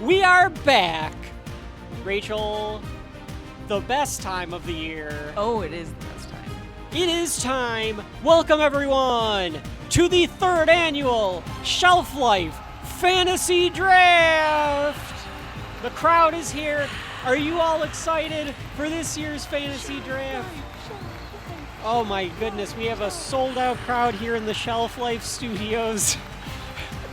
We are back. Rachel, the best time of the year. Oh, it is the best time. It is time. Welcome, everyone, to the third annual Shelf Life Fantasy Draft. The crowd is here. Are you all excited for this year's fantasy draft? Oh my goodness, we have a sold-out crowd here in the Shelf Life Studios.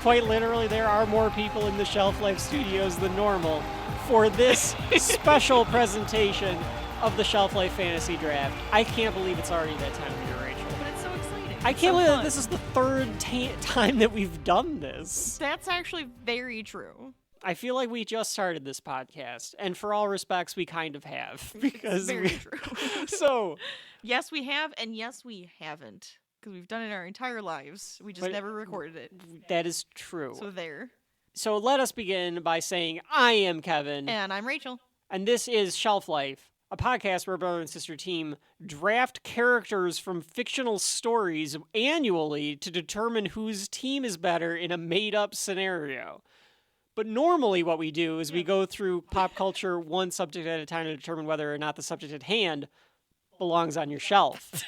Quite literally, there are more people in the Shelf Life Studios than normal for this special presentation of the Shelf Life Fantasy Draft. I can't believe it's already that time of year, Rachel. But it's so exciting. I can't believe that this is the third time that we've done this. That's actually very true. I feel like we just started this podcast, and for all respects, we kind of have. Because it's very true. So, yes, we have, and yes, we haven't. Because we've done it our entire lives. We just never recorded it. That is true. So there. So let us begin by saying, I am Kevin. And I'm Rachel. And this is Shelf Life, a podcast where a brother and sister team draft characters from fictional stories annually to determine whose team is better in a made-up scenario. But normally what we do is we go through pop culture one subject at a time to determine whether or not the subject at hand belongs on your shelf.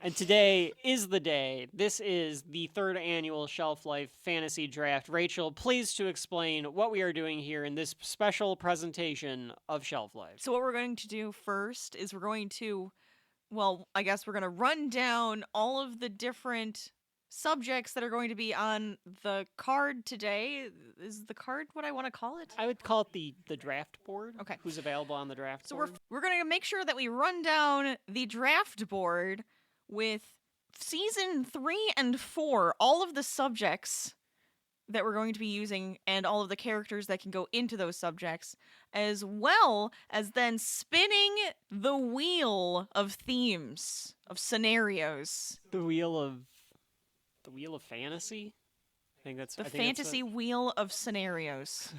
And today is the day. This is the third annual Shelf Life Fantasy Draft. Rachel, please to explain what we are doing here in this special presentation of Shelf Life. So what we're going to do first is we're going to run down all of the different subjects that are going to be on the card today. Is the card what I want to call it? I would call it the draft board. Okay. Who's available on the draft So board. we're going to make sure that we run down the draft board with season 3 and 4, all of the subjects that we're going to be using and all of the characters that can go into those subjects, as well as then spinning the wheel of themes, of scenarios. The wheel of fantasy? The fantasy wheel of scenarios.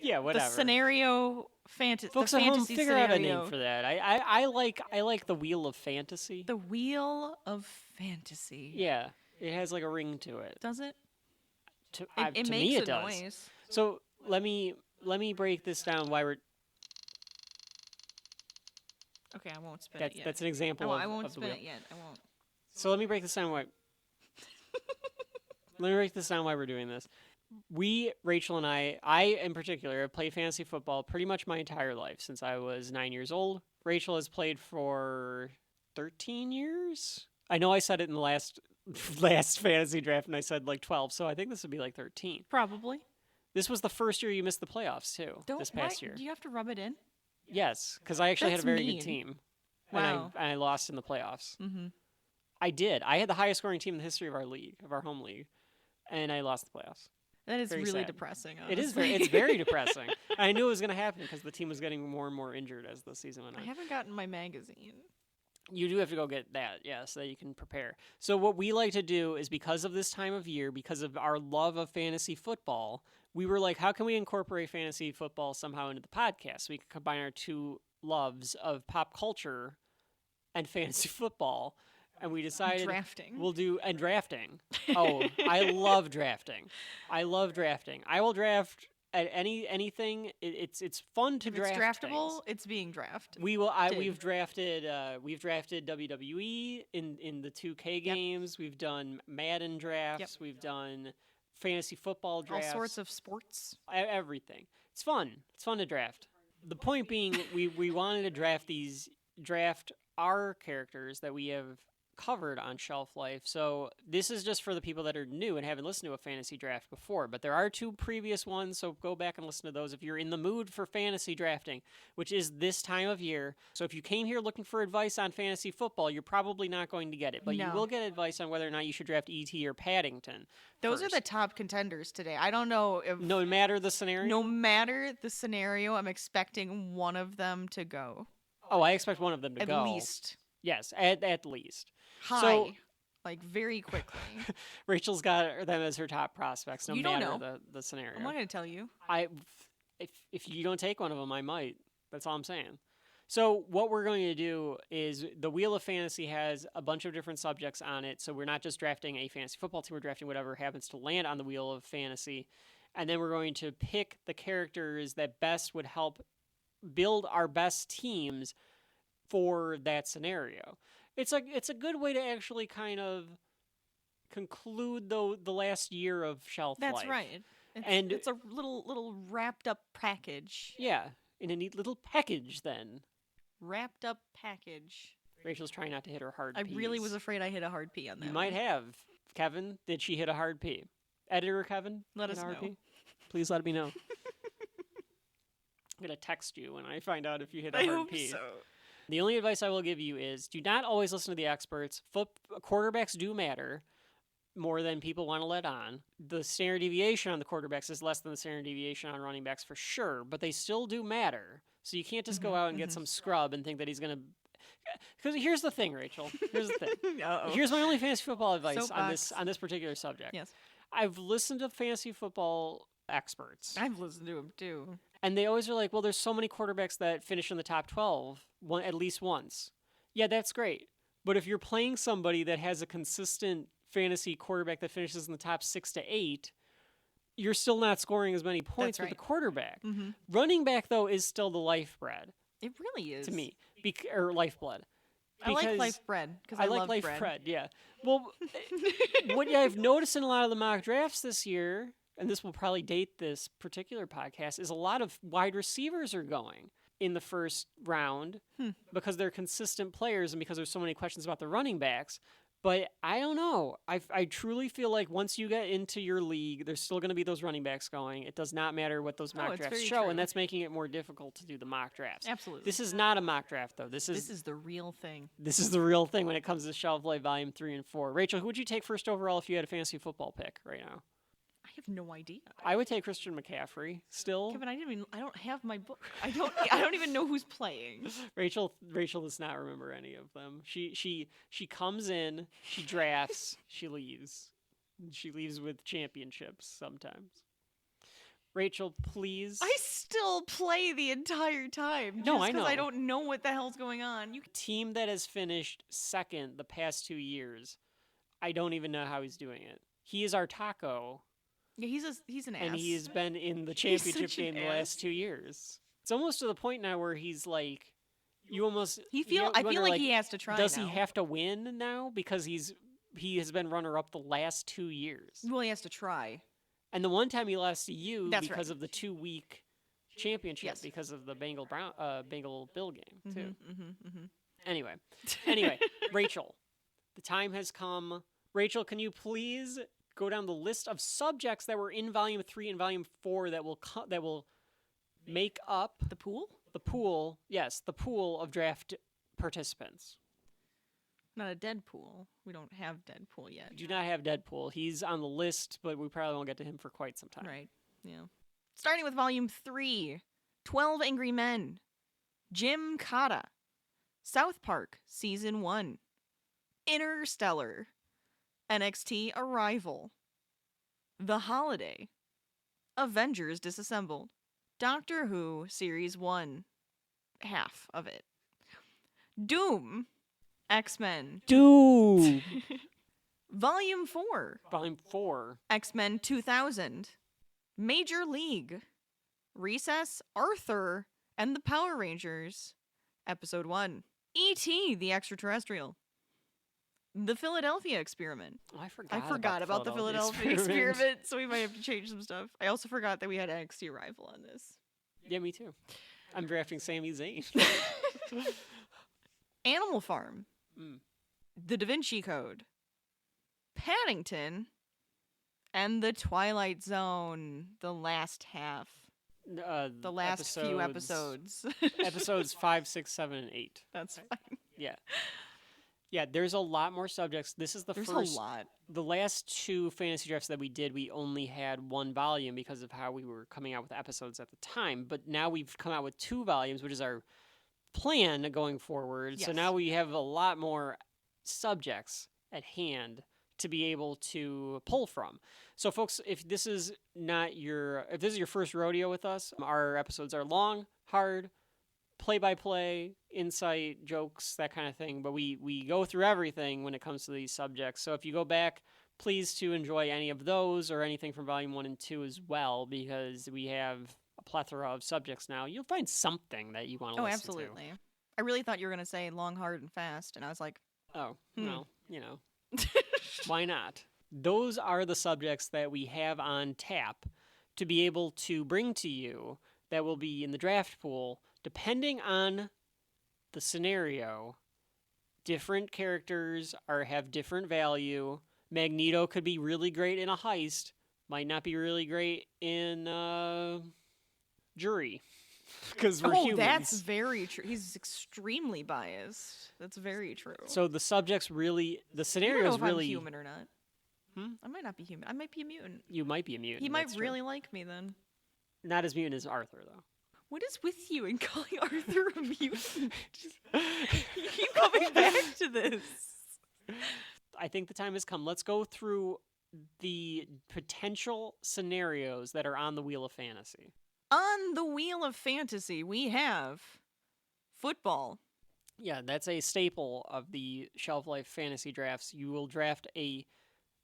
Yeah, whatever. The scenario fantasy. Folks the at home, fantasy figure out a scenario. name for that. I like the wheel of fantasy. The wheel of fantasy. Yeah, it has like a ring to it. Does it? To It me, makes it a does. noise. So let me break this down. Why we're Okay, I won't spin it yet. that's an example. I won't of the spin wheel. it yet. I won't. So let me break this down. Let me break this down why we're doing this. We, Rachel and I in particular, have played fantasy football pretty much my entire life since I was 9 years old. Rachel has played for 13 years. I know I said it in the last fantasy draft, and I said like 12, so I think this would be like 13. Probably. This was the first year you missed the playoffs too. This past year. Do you have to rub it in? Yes, because I actually had a That's very mean. good team. Wow. And I lost in the playoffs. Mm-hmm. I did. I had the highest scoring team in the history of our league, of our home league, and I lost the playoffs. That is Very really sad. depressing. It is honestly. it's very depressing. I knew it was going to happen because the team was getting more and more injured as the season went on. I haven't gotten my magazine. You do have to go get that, yeah, so that you can prepare. So what we like to do is, because of this time of year, because of our love of fantasy football, we were like, how can we incorporate fantasy football somehow into the podcast? So we can combine our two loves of pop culture and fantasy football. And we decided Drafting. we'll do drafting. Oh, I love drafting. I will draft at anything. It's fun to If draft. it's draftable, things. it's being drafted. We've drafted WWE in the 2K games. We've done Madden drafts. Yep. We've done fantasy football drafts. All sorts of sports. Everything. It's fun. It's fun to draft. The point being, we wanted to draft our characters that we have covered on Shelf Life. So this is just for the people that are new and haven't listened to a fantasy draft before, but there are 2 previous ones, so go back and listen to those if you're in the mood for fantasy drafting, which is this time of year. So if you came here looking for advice on fantasy football, you're probably not going to get it, but you No. will get advice on whether or not you should draft E.T. or Paddington. Those first. are the top contenders today. I don't know if No matter the scenario? no matter the scenario, I'm expecting one of them to go. Oh, I expect one of them to At go. least. Yes, at least. High. So- like very quickly. Rachel's got them as her top prospects, no You don't matter know. the scenario. I'm not going to tell you. If you don't take one of them, I might. That's all I'm saying. So what we're going to do is the Wheel of Fantasy has a bunch of different subjects on it. So we're not just drafting a fantasy football team. We're drafting whatever happens to land on the Wheel of Fantasy. and then we're going to pick the characters that best would help build our best teams for that scenario. It's a good way to actually kind of conclude the last year of Shelf Life. That's right. And it's a little wrapped up package. Yeah, in a neat little package then. Wrapped up package. Rachel's trying not to hit her hard I P's. really was afraid I hit a hard P on that. You might have. Kevin, did she hit a hard P? Editor Kevin? Let us hit a hard know. P? Please let me know. I'm going to text you when I find out if you hit a I hard hope P. so. The only advice I will give you is do not always listen to the experts. Quarterbacks do matter more than people want to let on. The standard deviation on the quarterbacks is less than the standard deviation on running backs for sure, but they still do matter. So you can't just go out and get some scrub and think that he's going to... Because here's the thing, Rachel. Here's the thing. Uh-oh. Here's my only fantasy football advice Soapbox. on this particular subject. Yes. I've listened to fantasy football experts. I've listened to him too. And they always are like, well, there's so many quarterbacks that finish in the top 12 at least once. Yeah, that's great. But if you're playing somebody that has a consistent fantasy quarterback that finishes in the top 6 to 8, you're still not scoring as many points with the quarterback. Mm-hmm. Running back, though, is still the lifebread It really is. to me, or lifeblood. I like Because life bread because I I like love life bread. yeah. Well, what I've noticed in a lot of the mock drafts this year, and this will probably date this particular podcast, is a lot of wide receivers are going in the first round because they're consistent players and because there's so many questions about the running backs. But I don't know. I truly feel like once you get into your league, there's still going to be those running backs going. It does not matter what those mock it's drafts very show, true. and that's making it more difficult to do the mock drafts. Absolutely. This is not a mock draft, though. This This is the real thing. This is the real thing when it comes to Shelf Life Volume 3 and 4. Rachel, who would you take first overall if you had a fantasy football pick right now? I have no idea. I would take Christian McCaffrey still. Kevin, I don't have my book. I don't even know who's playing. Rachel does not remember any of them. She comes in, she drafts, she leaves. She leaves with championships sometimes. Rachel, please. I still play the entire time. No, just I know. I don't know what the hell's going on. Team that has finished second the past 2 years. I don't even know how he's doing it. He is our taco. Yeah, he's an ass. And he has been in the He's championship such an game the ass. last 2 years. It's almost to the point now where he's like, you almost. I you feel wonder, like he has to try. Does now. he have to win now because he has been runner up the last 2 years? Well, he has to try. And the one time he lost to you That's because right. of the 2-week championship Yes. because of the Bengal Bill game too. Mm-hmm. Anyway, Rachel, the time has come. Rachel, can you please go down the list of subjects that were in Volume 3 and Volume 4 that will make up The pool? the pool? Yes, the pool of draft participants. Not a Deadpool. We don't have Deadpool yet. We do not have Deadpool. He's on the list, but we probably won't get to him for quite some time. Right. Yeah. Starting with Volume 3, 12 Angry Men, Jim Cotta, South Park Season 1, Interstellar, NXT Arrival, The Holiday, Avengers Disassembled, Doctor Who Series 1, half of it, Doom, X-Men, Dude! Volume 4, Volume 4. X-Men 2000, Major League, Recess, Arthur, and the Power Rangers, Episode 1, E.T. the Extraterrestrial, The Philadelphia Experiment. Oh, I forgot about the Philadelphia Experiment, so we might have to change some stuff. I also forgot that we had NXT Arrival on this. Yeah, me too. I'm drafting Sami Zayn. Animal Farm, Mm. The Da Vinci Code, Paddington, and The Twilight Zone, the last half. The last few episodes. Episodes 5, 6, 7, and 8. That's fine. Yeah. Yeah, there's a lot more subjects. This is There's first. a lot. The last 2 fantasy drafts that we did, we only had 1 volume because of how we were coming out with episodes at the time. But now we've come out with 2 volumes, which is our plan going forward. So Yes. now we have a lot more subjects at hand to be able to pull from. So folks, if this is your first rodeo with us, our episodes are long, hard, play-by-play, insight, jokes, that kind of thing. But we go through everything when it comes to these subjects. So if you go back please to enjoy any of those or anything from Volume 1 and 2 as well, because we have a plethora of subjects now. You'll find something that you want to Oh, listen absolutely. I really thought you were going to say long, hard, and fast, and I was like, to. Oh, well, why not? Those are the subjects that we have on tap to be able to bring to you that will be in the draft pool, depending on the scenario. Different characters have different value. Magneto could be really great in a heist, might not be really great in jury, because we're humans. That's very true. He's extremely biased. That's very true. So the subjects really, the I don't know scenarios if really. I'm human or not. I might not be human. I might be a mutant. You might be a mutant. He might that's true. really like me then. Not as mutant as Arthur, though. What is with you in calling Arthur a mutant? You keep coming back to this. I think the time has come. Let's go through the potential scenarios that are on the Wheel of Fantasy. On the Wheel of Fantasy, we have football. Yeah, that's a staple of the Shelf Life Fantasy drafts. You will draft a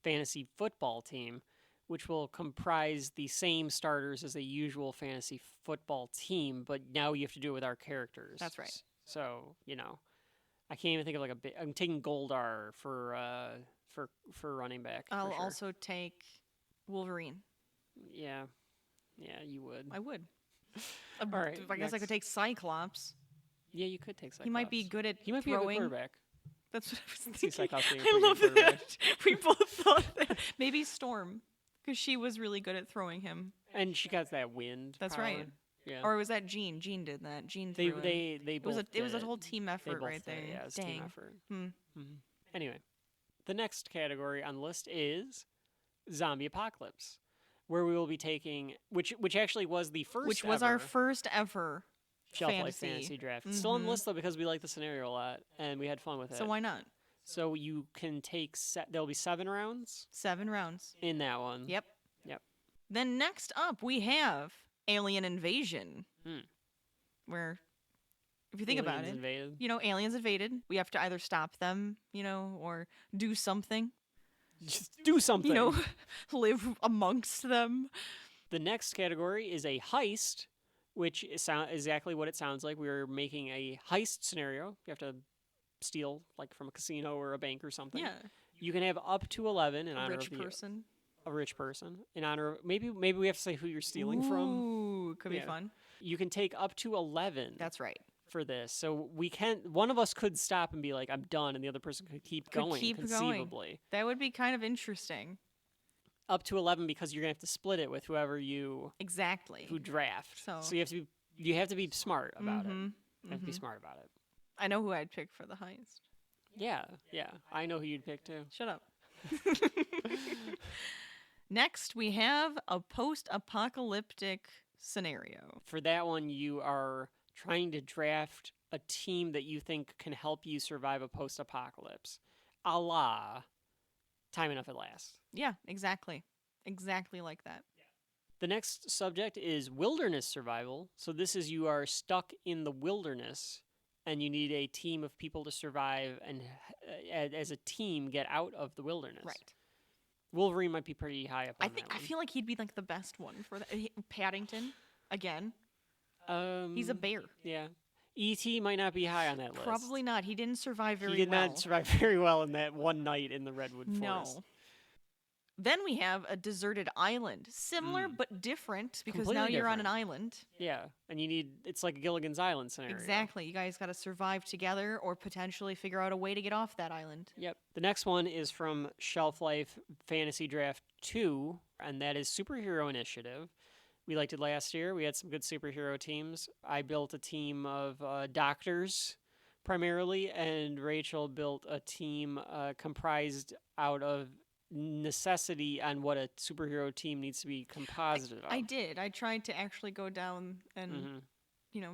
fantasy football team, which will comprise the same starters as a usual fantasy football team, but now you have to do it with our characters. That's right. So, I can't even think of I'm taking Goldar for running back. I'll for sure. also take Wolverine. Yeah, you would. I would. All right. I guess I could take Cyclops. Yeah, you could take Cyclops. He might be good at He might throwing. be a good quarterback. That's what I was See thinking. Cyclops being a I pretty love good that. We both thought that. Maybe Storm, because she was really good at throwing him. And she got that wind. That's power. right. Yeah. Or was that Jean? Jean did that. Jean They threw him. they It was both a did. whole team They effort both right did, there. Yeah, it was a Dang. team effort. Hmm. Anyway, the next category on the list is zombie apocalypse, where we will be taking which actually was the first Which was ever our first ever Shelf Life fantasy. Fantasy draft. It's still on the list though because we like the scenario a lot and we had fun with it. So why not? So you can take there'll be 7 rounds 7 rounds. in that one. Yep. Yep. Then next up we have Alien Invasion. Where, if you think about Aliens it, invaded. aliens invaded. We have to either stop them, or do something. Just do something. Live amongst them. The next category is a heist, which is exactly what it sounds like. We're making a heist scenario. You have to steal, from a casino or a bank or something. Yeah. You can have up to 11 in A honor rich of person. a rich person. In honor of, maybe we have to say who you're stealing from. Ooh, could be Yeah. fun. You can take up to 11 That's right. for this. So one of us could stop and be like, I'm done, and the other person could keep going, conceivably. That would be kind of interesting. Up to 11 because you're going to have to split it with whoever Exactly. who draft. So you have to be smart about it. Mhm, You have to be smart about it. I know who I'd pick for the heist. Yeah. I know who you'd pick too. Shut up. Next, we have a post-apocalyptic scenario. For that one, you are trying to draft a team that you think can help you survive a post-apocalypse, a la Time Enough at Last. Yeah, exactly. Exactly like that. The next subject is wilderness survival. So this is you are stuck in the wilderness and you need a team of people to survive and as a team get out of the wilderness. Right. Wolverine might be pretty high up on that I one. feel like he'd be the best one for that. Paddington, again. He's a bear. Yeah. E.T. might not be high on that list. Probably not. He didn't survive very well. He did not survive very well in that one night in the Redwood Forest. No. Then we have a deserted island. Similar but different because now Completely you're on an different. island. Yeah, and it's like a Gilligan's Island scenario. Exactly. You guys got to survive together or potentially figure out a way to get off that island. Yep. The next one is from Shelf Life Fantasy Draft 2, and that is Superhero Initiative. We liked it last year. We had some good superhero teams. I built a team of doctors primarily, and Rachel built a team comprised out of necessity on what a superhero team needs to be composited of. I did. I tried to actually go down and,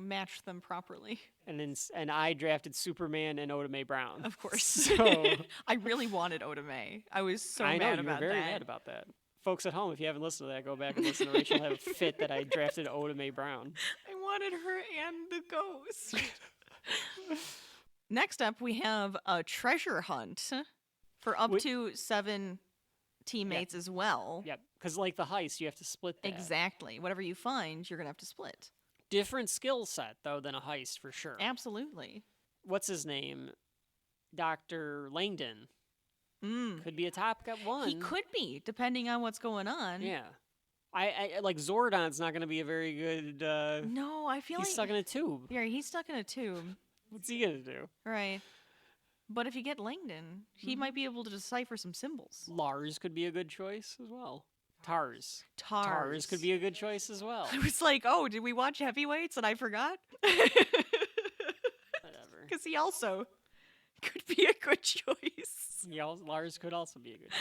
match them properly. And I drafted Superman and Oda Mae Brown. Of course. So I really wanted Oda Mae. I was so I know mad you about were very that. mad about that. Folks at home, if you haven't listened to that, go back and listen to Rachel have a fit that I drafted Oda Mae Brown. I wanted her and the ghost. Next up, we have a treasure hunt for up to 7 teammates as well. Yep, because like the heist, you have to split that. Exactly. Whatever you find, you're going to have to split. Different skill set, though, than a heist, for sure. Absolutely. What's his name? Dr. Langdon. Could be a top one. He could be, depending on what's going on. Yeah. I like Zordon's not going to be a very good... no, I feel he's like... stuck in a tube. Yeah, he's stuck in a tube. What's he going to do? Right. But if you get Langdon, he might be able to decipher some symbols. Lars could be a good choice as well. Tars could be a good choice as well. I was like, oh, did we watch Heavyweights and I forgot? Whatever. Because he also could be a good choice. Yeah, Lars could also be a good choice.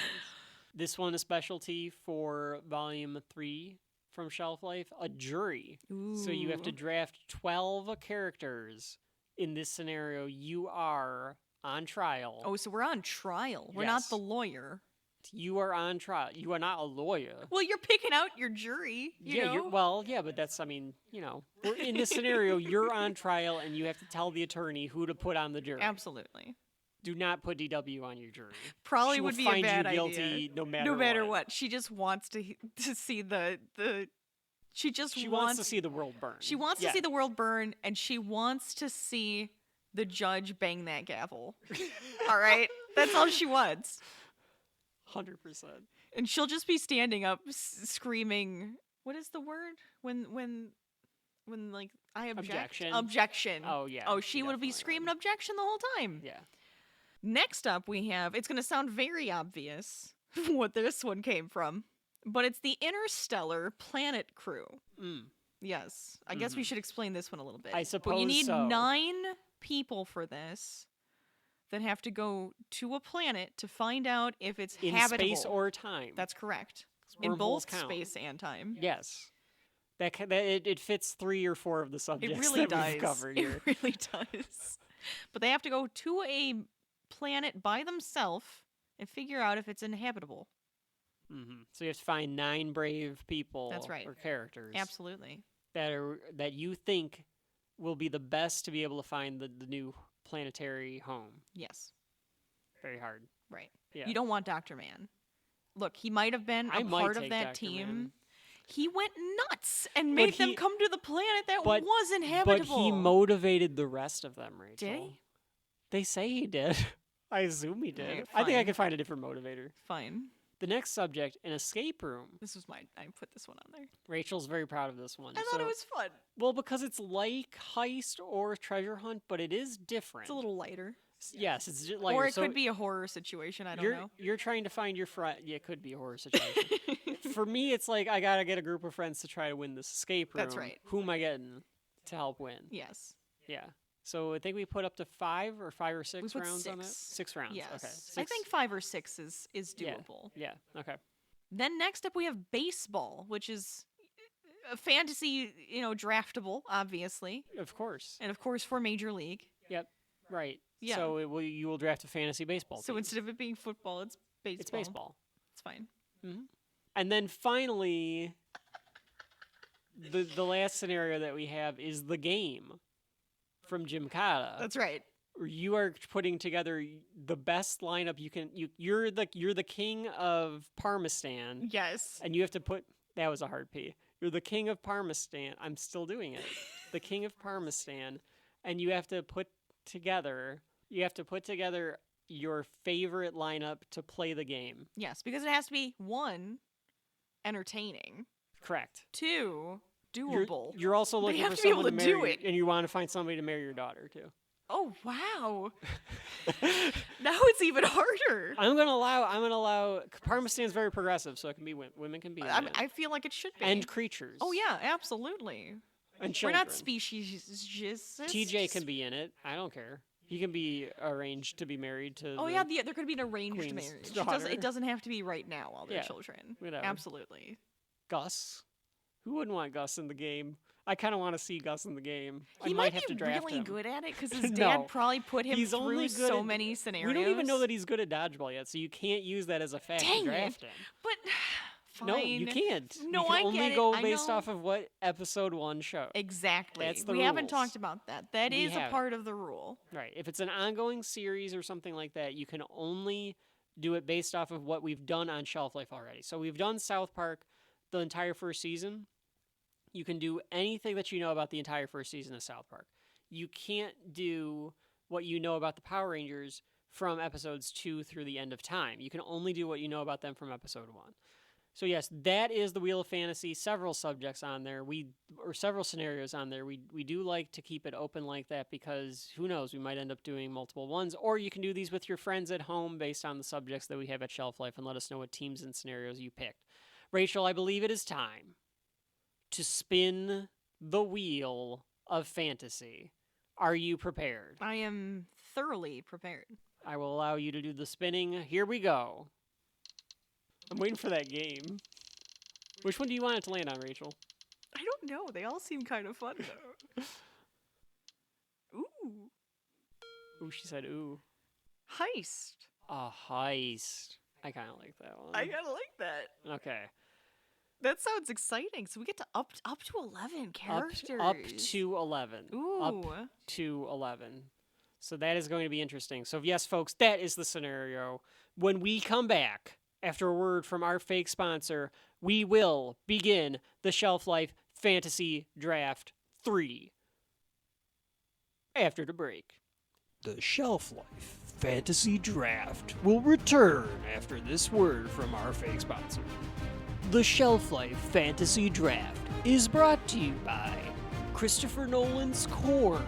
This one, a specialty for Volume 3 from Shelf Life, a jury. Ooh. So you have to draft 12 characters. In this scenario, you are on trial. Oh, so we're on trial. We're not the lawyer. You are on trial. You are not a lawyer. Well, you're picking out your jury. You know? But that's, we're in this scenario, you're on trial and you have to tell the attorney who to put on the jury. Absolutely. Do not put DW on your jury. Probably she would will be find a bad you guilty idea. no matter what. She just wants to see the she wants to see the world burn. She wants to see the world burn, and she wants to see the judge bang that gavel. All right? That's all she wants. 100%. And she'll just be standing up screaming, what is the word? When like I object. Objection. Oh yeah. Oh, she would be screaming objection the whole time. Yeah. Next up we have, it's going to sound very obvious what this one came from, but it's the Interstellar Planet Crew. Yes. I guess we should explain this one a little bit. I suppose But you need so. 9 people for this that have to go to a planet to find out if it's in habitable. space or time. That's correct. Wormholes In both count. space and time. Yes. It fits 3 or 4 of the subjects It really that does. we've covered here. It really does. But they have to go to a planet by themselves and figure out if it's inhabitable. So you have to find 9 brave people. That's right. Or characters. Absolutely. That you think will be the best to be able to find the new planetary home. Yes. Very hard. Right. Yeah. You don't want Dr. Man. Look, he might have been a part of that team. Man. He went nuts and made them come to the planet that wasn't habitable. But he motivated the rest of them, Rachel. Did he? They say he did. I assume he did. Right, I think I fine. could find a different motivator. Fine. The next subject, an escape room. I put this one on there. Rachel's very proud of this one. I thought it was fun. Well, because it's like heist or treasure hunt, but it is different. It's a little lighter. Yes, it's just lighter. Or it could be a horror situation. I don't know. You're trying to find your friend. Yeah, it could be a horror situation. For me, it's like I gotta get a group of friends to try to win this escape room. That's right. Who am I getting to help win? Yes. Yeah. So I think we put up to 5 or 6 We put rounds 6. on it. 6 rounds. Yes. Okay. I think 5 or 6 is doable. Yeah. Okay. Then next up we have baseball, which is a fantasy, draftable, obviously. Of course. And of course for Major League. Yep. Right. Yeah. So you will draft a fantasy baseball So team. instead of it being football, it's baseball. It's baseball. It's fine. And then finally, the last scenario that we have is the game from Gymkata. That's right. You are putting together the best lineup you can. You're the king of Parmistan, Yes. and you have to put. That was a hard P. You're the king of Parmistan. I'm still doing it. The king of Parmistan, and you have to put together. You have to put together your favorite lineup to play the game. Yes, because it has to be 1, entertaining. Correct. 2, doable. You're also looking have for to be able someone to to do marry, it. and you want to find somebody to marry your daughter too. Oh wow! Now it's even harder. I'm gonna allow. Parmistan's very progressive, so it can be women can be in it. I feel like it should be. And creatures. Oh yeah, absolutely. And We're children. not species. TJ can be in it. I don't care. He can be arranged to be married to. Oh yeah, there could be an arranged Queen's marriage. daughter. It doesn't have to be right now while they're Yeah, children. whatever. Absolutely. Gus. Who wouldn't want Gus in the game? I kind of want to see Gus in the game. He I might have be to draft really him. good at it because his No. dad probably put him He's through only good so at- many scenarios. We don't even know that he's good at dodgeball yet, so you can't use that as a fact Dang to draft him. But fine. No, you can't. No, you can I only get it. go I based know. off of what episode 1 showed. Exactly. That's the we haven't rules. talked about that. That We is a haven't. part of the rule. Right. If it's an ongoing series or something like that, you can only do it based off of what we've done on Shelf Life already. So we've done South Park the entire first season. You can do anything that you know about the entire first season of South Park. You can't do what you know about the Power Rangers from episodes 2 through the end of time. You can only do what you know about them from episode 1. So yes, that is the Wheel of Fantasy. Several subjects on there. Or several scenarios on there. We do like to keep it open like that because who knows, we might end up doing multiple ones. Or you can do these with your friends at home based on the subjects that we have at Shelf Life and let us know what teams and scenarios you picked. Rachel, I believe it is time to spin the Wheel of Fantasy. Are you prepared? I am thoroughly prepared. I will allow you to do the spinning. Here we go. I'm waiting for that game. Which one do you want it to land on, Rachel? I don't know. They all seem kind of fun, though. Ooh. Ooh, she said ooh. Heist. A heist. I kind of like that one. I kind of like that. Okay. That sounds exciting. So we get to up to 11 characters. Up to 11. Ooh. Up to 11. So that is going to be interesting. So yes, folks, that is the scenario. When we come back, after a word from our fake sponsor, we will begin the Shelf Life Fantasy Draft 3. After the break. The Shelf Life Fantasy Draft will return after this word from our fake sponsor. The Shelf Life Fantasy Draft is brought to you by Christopher Nolan's Corn,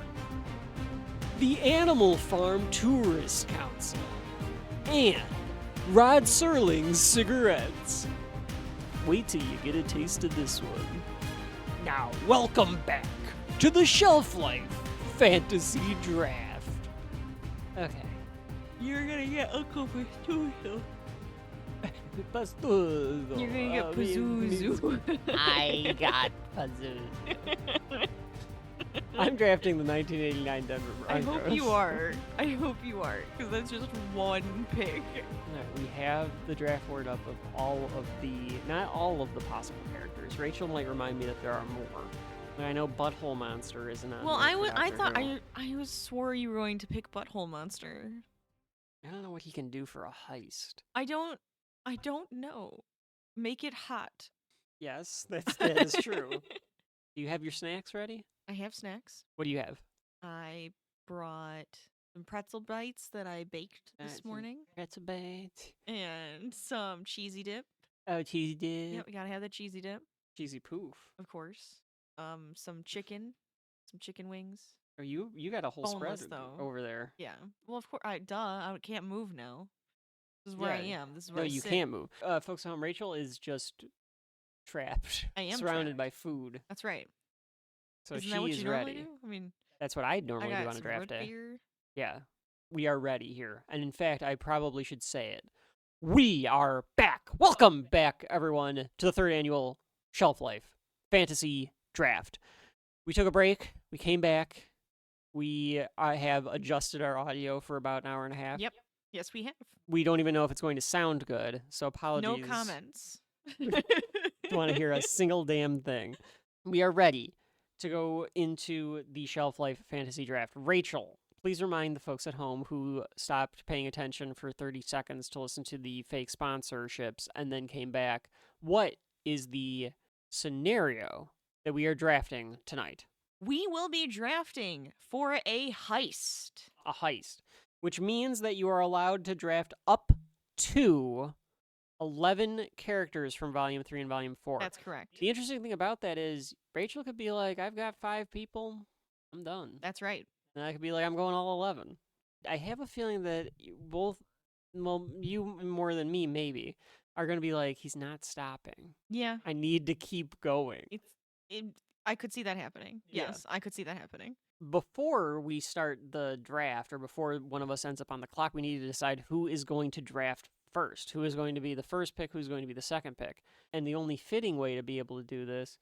the Animal Farm Tourist Council, and Rod Serling's Cigarettes. Wait till you get a taste of this one. Now, welcome back to the Shelf Life Fantasy Draft. Okay. You're gonna get Uncle Pazuzu. You're gonna get Pazuzu. I got Pazuzu. I'm drafting the 1989 Denver Broncos. I hope you are. I hope you are, because that's just one pick. Alright, we have the draft board up of not all of the possible characters. Rachel might remind me that there are more. But I know Butthole Monster isn't on Well, there. I swore you were going to pick Butthole Monster. I don't know what he can do for a heist. I don't know. Make it hot. Yes, that is true. Do you have your snacks ready? I have snacks. What do you have? I brought some pretzel bites that I baked this morning. Pretzel bites. And some cheesy dip. Oh, cheesy dip. Yeah, we gotta have the cheesy dip. Cheesy poof. Of course. Some chicken wings. Oh, you got a whole Boneless, spread though. over there. Yeah. Well, of course. I can't move now. This is where I am. This is where No, I you sit. can't move. Folks at home, Rachel is just trapped. I am surrounded trapped. by food. That's right. So Isn't she that what is you normally ready. do? I mean, That's what I'd normally I do got on a some draft root day. beer. Yeah. We are ready here. And in fact, I probably should say it. We are back. Welcome back, everyone, to the third annual Shelf Life Fantasy Draft. We took a break. We came back. We have adjusted our audio for about an hour and a half. Yep. Yes, we have. We don't even know if it's going to sound good, so apologies. No comments. Don't want to hear a single damn thing. We are ready to go into the Shelf Life Fantasy Draft. Rachel, please remind the folks at home who stopped paying attention for 30 seconds to listen to the fake sponsorships and then came back. What is the scenario that we are drafting tonight? We will be drafting for a heist. A heist, which means that you are allowed to draft up to 11 characters from Volume 3 and Volume 4. That's correct. The interesting thing about that is Rachel could be like, I've got 5 people, I'm done. That's right. And I could be like, I'm going all 11. I have a feeling that you more than me maybe, are going to be like, he's not stopping. Yeah. I need to keep going. I could see that happening. Yeah. Yes, I could see that happening. Before we start the draft, or before one of us ends up on the clock, we need to decide who is going to draft first. Who is going to be the first pick, who's going to be the second pick. And the only fitting way to be able to do this,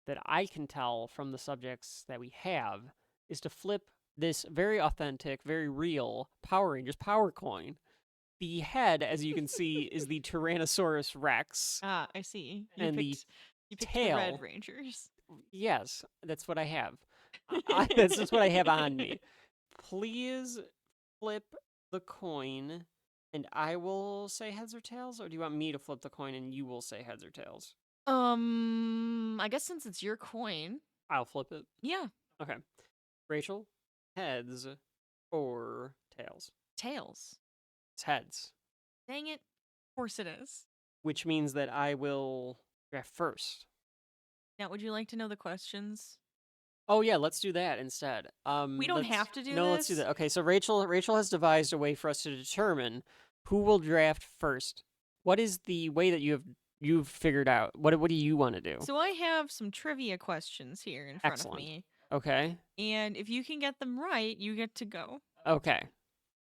that I can tell from the subjects that we have, is to flip this very authentic, very real Power Rangers power coin. The head, as you can see, is the Tyrannosaurus Rex. Ah, I see. And you picked tail. the Red Rangers. Yes, that's what I have. That's just what I have on me. Please flip the coin And I will say heads or tails, or do you want me to flip the coin and you will say heads or tails? I guess since it's your coin. I'll flip it. Yeah. Okay. Rachel, heads or tails? Tails. It's heads. Dang it. Of course it is. Which means that I will draft first. Now, would you like to know the questions? Oh yeah, let's do that instead. We don't have to do No, let's do this? that. Okay, so Rachel has devised a way for us to determine who will draft first. What is the way that you've figured out? What do you want to do? So I have some trivia questions here in front Excellent. of me. Okay. And if you can get them right, you get to go. Okay.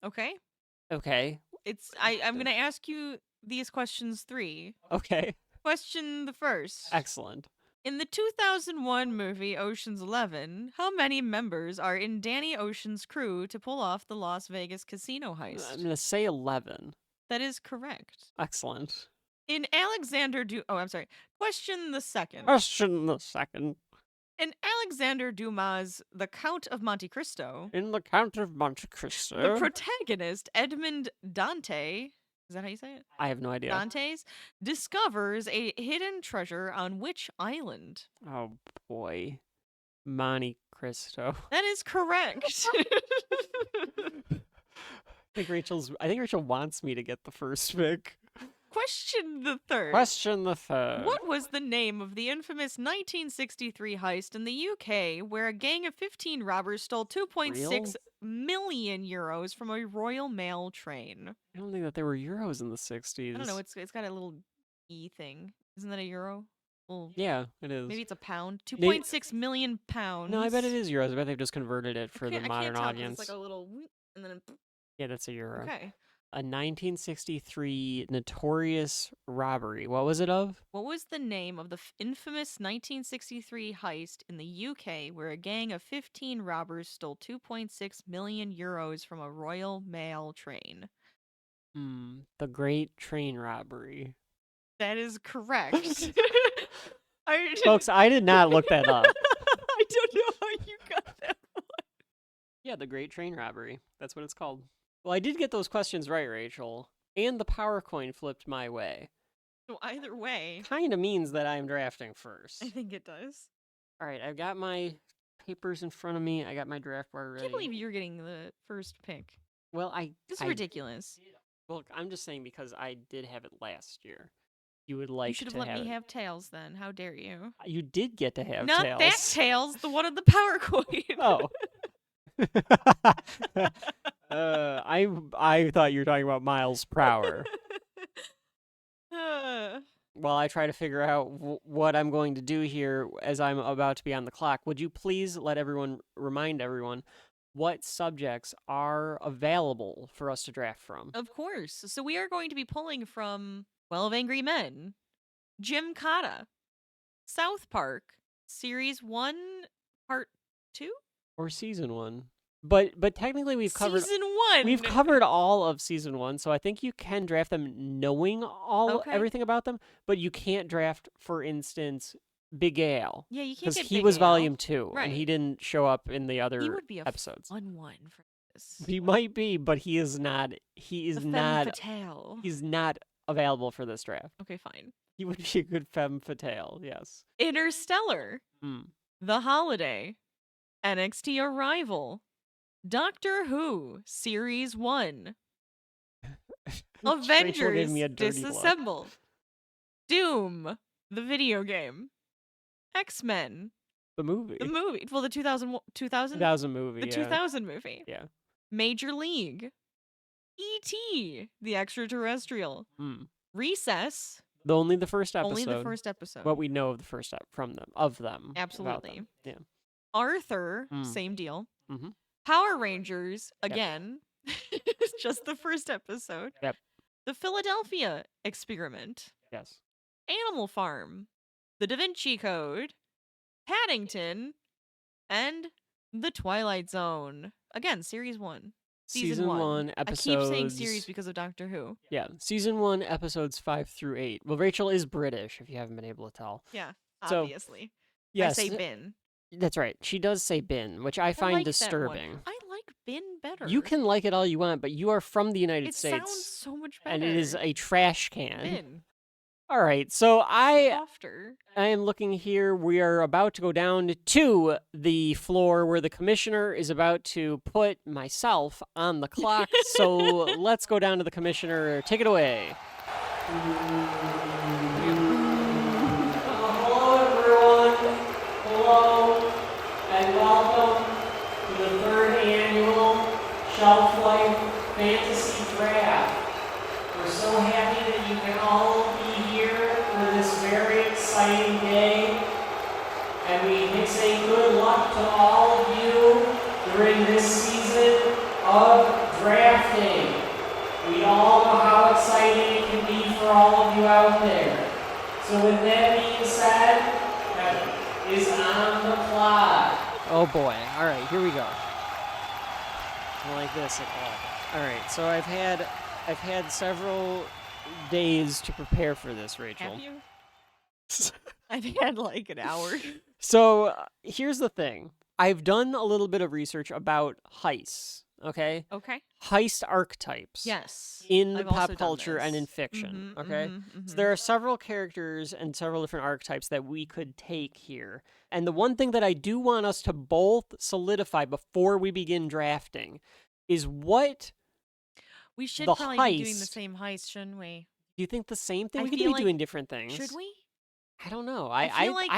Okay? Okay. I'm gonna ask you these questions 3. Okay. Question the first. Excellent. In the 2001 movie Ocean's 11, how many members are in Danny Ocean's crew to pull off the Las Vegas casino heist? I'm gonna say 11. That is correct. Excellent. Question the second. Question the second. In Alexander Dumas' The Count of Monte Cristo, In the Count of Monte Cristo. the protagonist, Edmond Dante, is that how you say it? I have no idea. Dantes, discovers a hidden treasure on which island? Oh boy. Monte Cristo. That is correct. I think Rachel wants me to get the first pick. Question the third. Question the third. What was the name of the infamous 1963 heist in the UK where a gang of 15 robbers stole 2.6 million euros from a Royal Mail train? I don't think that there were euros in the 60s. I don't know. It's got a little E thing. Isn't that a euro? Well, Yeah, it is. maybe it's a pound. Maybe- 2.6 million pounds. No, I bet it is euros. I bet they've just converted it for the I can't modern tell 'cause audience. It's like a little whoop, and then Yeah, that's a euro. okay. A 1963 notorious robbery. What was it of? What was the name of the infamous 1963 heist in the UK where a gang of 15 robbers stole 2.6 million euros from a Royal Mail train? The Great Train Robbery. That is correct. Folks, I did not look that up. I don't know how you got that one. Yeah, the Great Train Robbery. That's what it's called. Well, I did get those questions right, Rachel. And the power coin flipped my way. So either way, Kind of means that I'm drafting first. I think it does. All right, I've got my papers in front of me. I got my draft board I ready. can't believe you're getting the first pick. Well, This is ridiculous. Well, I'm just saying because I did have it last year. You would like You should to have let me it. have tails then. How dare you? You did get to have Not tails. that tails, the one of the power coin. Oh. I thought you were talking about miles per hour. While I try to figure out what I'm going to do here as I'm about to be on the clock, would you please remind everyone what subjects are available for us to draft from? Of course. So we are going to be pulling from 12 Angry Men, Jim Cotta, South Park, Series 1, Part 2? Or season 1. But technically we've covered Season 1! We've covered all of season 1, so I think you can draft them knowing everything about them, but you can't draft, for instance, Big Al. Yeah, you can't Because get he Big was Al. volume 2, Right. and he didn't show up in the other He would be a episodes. fun one for this. He might be, but he is not. He is The femme not. fatale. He's not available for this draft. Okay, fine. He would be a good femme fatale. Yes. Interstellar, The Holiday, NXT Arrival, Doctor Who, Series 1, Rachel gave Avengers me a dirty look. Disassemble, Doom, the video game, X-Men, The movie. the movie, well, the 2000 2000 movie. the yeah. 2000 movie, Yeah. Major League, E.T., the extraterrestrial, Recess, Only the first episode. only the first episode, What we know of the first from them of them. about absolutely. them. Yeah. Arthur, same deal. Mhm. Power Rangers, again, it's just the first episode. Yep. The Philadelphia Experiment, Yes. Animal Farm, The Da Vinci Code, Paddington, and The Twilight Zone. Again, Series 1. Season 1. episodes. I keep saying series because of Doctor Who. Yeah, season 1, episodes 5 through 8. Well, Rachel is British, if you haven't been able to tell. Yeah, So, obviously. Yes, I say bin. that's right. She does say bin, which I find like that one. disturbing. I like been better. You can like it all you want, but you are from the United It States. sounds so much better. And it is a trash can. Been All right, so I softer. am looking here. We are about to go down to the floor where the commissioner is about to put myself on the clock. So let's go down to the commissioner. Take it away. Hello, everyone. Hello, and welcome to the 3rd annual Shelf Life Fantasy Draft. We're so happy that you can all be here for this very exciting day. And we say good luck to all of you during this season of drafting. We all know how exciting it can be for all of you out there. So with that being said, Kevin is on the clock. Oh boy. All right, here we go. I like this at all. All right, so I've had several days to prepare for this, Rachel. Have you? I've had like an hour. So here's the thing. I've done a little bit of research about heists, okay? Okay. Heist archetypes. Yes. In I've pop also done culture and this. in fiction, Mhm, okay? mhm, mhm. So there are several characters and several different archetypes that we could take here. And the one thing that I do want us to both solidify before we begin drafting is what We should the probably be doing the heist- same heist, shouldn't we? do you think the same thing? I We could feel be like- doing different things. Should we? I don't know. I feel like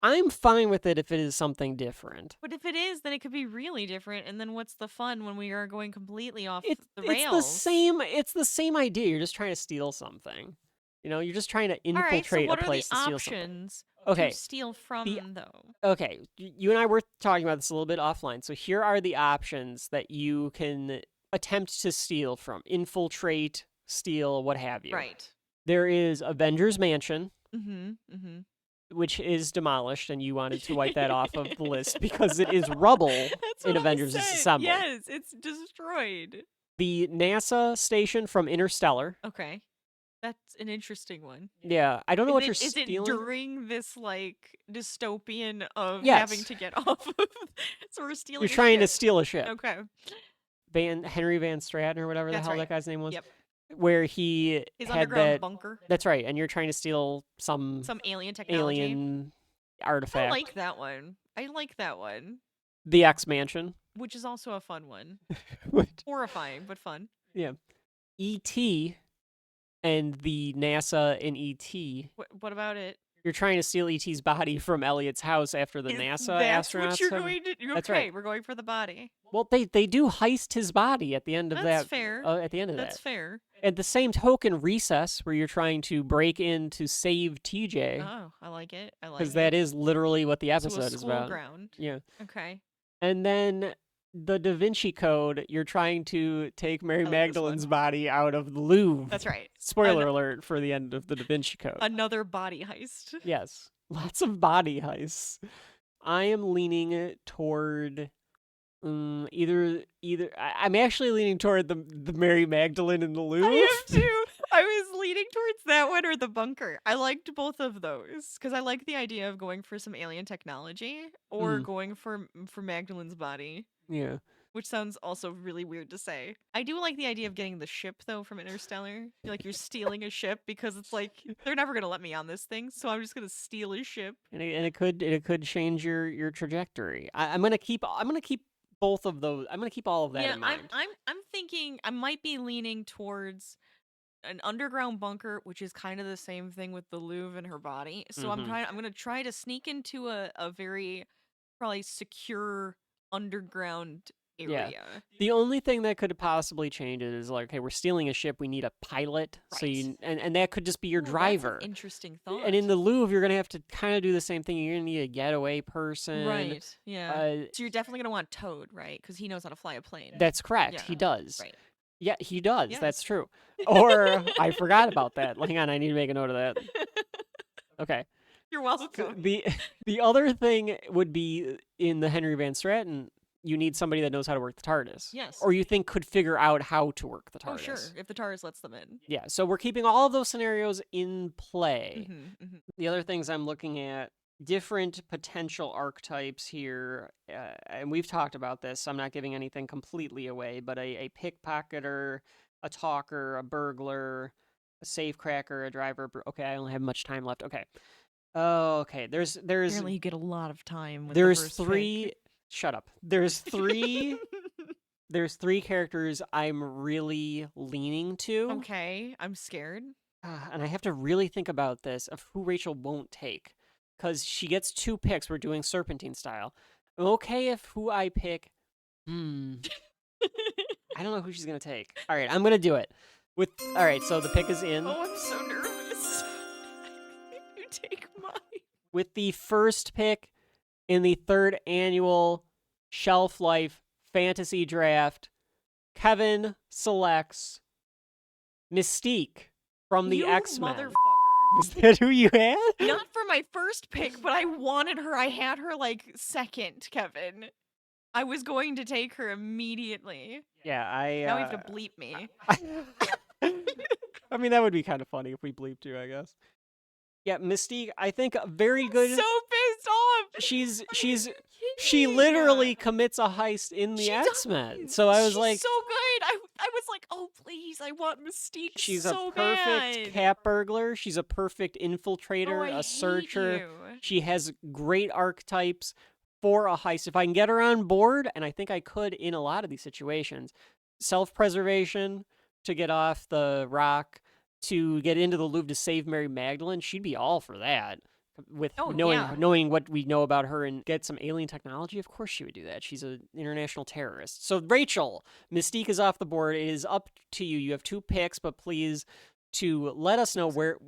I'm fine with it if it is something different. But if it is, then it could be really different. And then what's the fun when we are going completely off It's the it's rails? the same idea. You're just trying to steal something. You know, you're just trying to All right, so infiltrate what a are place the to steal something. options Okay. to steal from, though? Okay, you and I were talking about this a little bit offline. So here are the options that you can attempt to steal from: infiltrate, steal, what have you. Right. There is Avengers Mansion, Mm-hmm. Mm-hmm. which is demolished, and you wanted to wipe that off of the list because it is rubble That's in what I Avengers said. Disassemble. Yes, it's destroyed. The NASA station from Interstellar. Okay. That's an interesting one. Yeah, I don't know what you're Is stealing. it during this like dystopian of Yes. having to get off of so we're stealing You're a trying to ship. steal a ship. Okay. Henry Van Straten or whatever That's the hell right. that guy's name was. Yep. Where he His had underground that. bunker. That's right, and you're trying to steal some Alien technology. alien I artifact. like that one. The X Mansion. Which is also a fun one. What? Horrifying, but fun. E.T. and the NASA in E.T. What about it? You're trying to steal E.T.'s body from Elliot's house after the NASA That's astronauts. what you're have- going to do. That's Okay, right. we're going for the body. Well, they do heist his body at the end of That's that. fair. At the end of That's that. fair. At the same token, Recess, where you're trying to break in to save TJ, Oh, I like it. I like because it. that is literally what the So a episode is school about. ground. Yeah. Okay. And then the Da Vinci Code, you're trying to take Mary I like this Magdalene's one. body out of the Louvre. That's right. Spoiler alert for the end of the Da Vinci Code. Another body heist. Yes. Lots of body heists. I am leaning toward I'm actually leaning toward the Mary Magdalene in the Louvre. I am too. I was leaning towards that one or the bunker. I liked both of those because I like the idea of going for some alien technology or going for Magdalene's body, Yeah. which sounds also really weird to say. I do like the idea of getting the ship though from Interstellar. I feel like you're stealing a ship because it's like they're never gonna let me on this thing, so I'm just gonna steal a ship. And it could change your trajectory. I'm gonna keep both of those. I'm gonna keep all of that Yeah, in mind. I'm thinking I might be leaning towards an underground bunker, which is kind of the same thing with the Louvre and her body. So Mhm. I'm gonna try to sneak into a very probably secure underground area. The only thing that could possibly change it is like, okay, we're stealing a ship. We need a pilot. So Right. and that could just be your Ooh, that's an driver. interesting thought. And in the Louvre, you're gonna have to kind of do the same thing. You're gonna need a getaway person. right, yeah. So you're definitely gonna want Toad, right? Because he knows how to fly a plane. That's correct. Yeah, He does. right. Yeah, he does. Yes. That's true. Or I forgot about that. Hang on, I need to make a note of that. Okay. You're So welcome. the other thing would be in the Henry Van Straten, you need somebody that knows how to work the TARDIS. Yes. Or you think could figure out how to work the TARDIS. Oh, sure. If the TARDIS lets them in. Yeah, so we're keeping all of those scenarios in play. Mm-hmm. The other things I'm looking at different potential archetypes here, and we've talked about this, so I'm not giving anything completely away, but a pickpocketer, a talker, a burglar, a safecracker, a driver. Okay, I only have much time left. Okay. Okay, Apparently, you get a lot of time with the there's first three. pick. Shut up. There's three characters I'm really leaning to. Okay, I'm scared. And I have to really think about this of who Rachel won't take. Because she gets 2 picks. We're doing serpentine style. I'm okay if who I pick. I don't know who she's going to take. All right, I'm going to do it. All right, so the pick is in. Oh, I'm so nervous. You take mine. With the first pick in the 3rd annual Shelf Life Fantasy Draft, Kevin selects Mystique from the You X-Men. motherfucker. Is that who you had? Not for my first pick, but I wanted her. I had her like second, Kevin. I was going to take her immediately. Yeah, Now you have to bleep me. I mean, that would be kind of funny if we bleeped you, I guess. Yeah, Mystique, I think very good. So pissed off. She literally commits a heist in the X-Men. So I was like, so good. I was like, oh please, I want Mystique. She's so a perfect bad. cat burglar. She's a perfect infiltrator, I a searcher. hate you. She has great archetypes for a heist. If I can get her on board, and I think I could in a lot of these situations, self-preservation to get off the rock, to get into the Louvre to save Mary Magdalene, she'd be all for that. With knowing what we know about her and get some alien technology, of course she would do that. She's an international terrorist. So Rachel, Mystique is off the board. It is up to you. You have 2 picks, but please to let us know where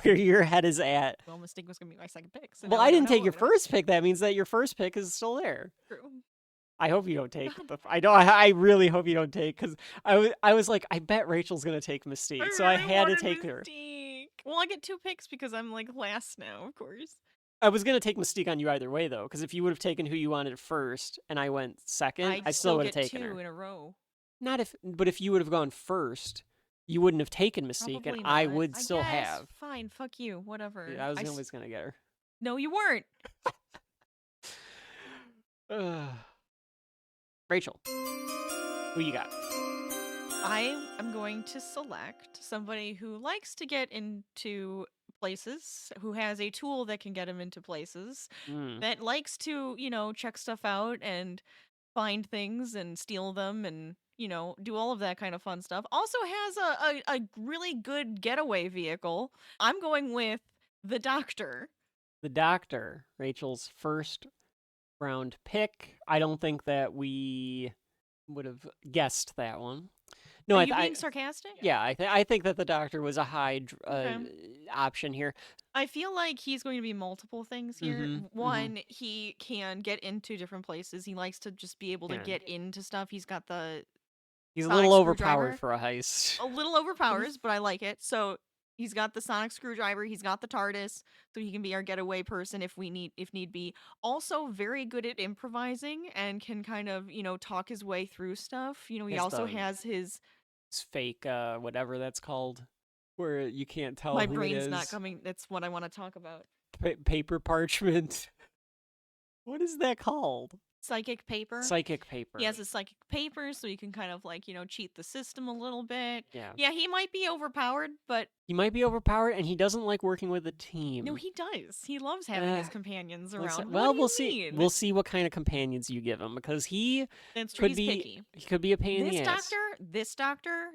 your head is at. Well, Mystique was gonna be my second pick. So well, I didn't take your first pick. That means that your first pick is still there. True. I hope you don't take the. I really hope you don't take, because I was like, I bet Rachel's gonna take Mystique, so I had to take her. Well, I get 2 picks because I'm like last now, of course. I was gonna take Mystique on you either way, though, because if you would have taken who you wanted first and I went second, I still would have taken her. 2 in a row. But if you would have gone first, you wouldn't have taken Mystique, Probably and I not. would still guess. have. Fine, fuck you, whatever. Yeah, I was always gonna get her. No, you weren't. Rachel, who you got? I am going to select somebody who likes to get into places, who has a tool that can get him into places, that likes to, check stuff out and find things and steal them and, do all of that kind of fun stuff. Also has a really good getaway vehicle. I'm going with the Doctor. The Doctor, Rachel's first round pick. I don't think that we would have guessed that one. No, Are you being sarcastic? Yeah, I think that the Doctor was a high option here. I feel like he's going to be multiple things here. One, he can get into different places. He likes to just be able to get into stuff. He's got the He's a sonic little overpowered screwdriver. for a heist. A little overpowered, but I like it. So he's got the sonic screwdriver. He's got the TARDIS, so he can be our getaway person if need be. Also, very good at improvising and can kind of talk his way through stuff. He also has his fake whatever that's called, where you can't tell. My who brain's it is. not coming. That's what I want to talk about. Paper parchment. What is that called? Psychic paper. Psychic paper. He has a psychic paper, so you can kind of cheat the system a little bit. Yeah. Yeah, he might be overpowered, but he might be overpowered, and he doesn't like working with a team. No, he does. He loves having his companions around. Well, we'll see. We'll see what kind of companions you give him, because he could be picky. He could be a pain in the ass. This doctor,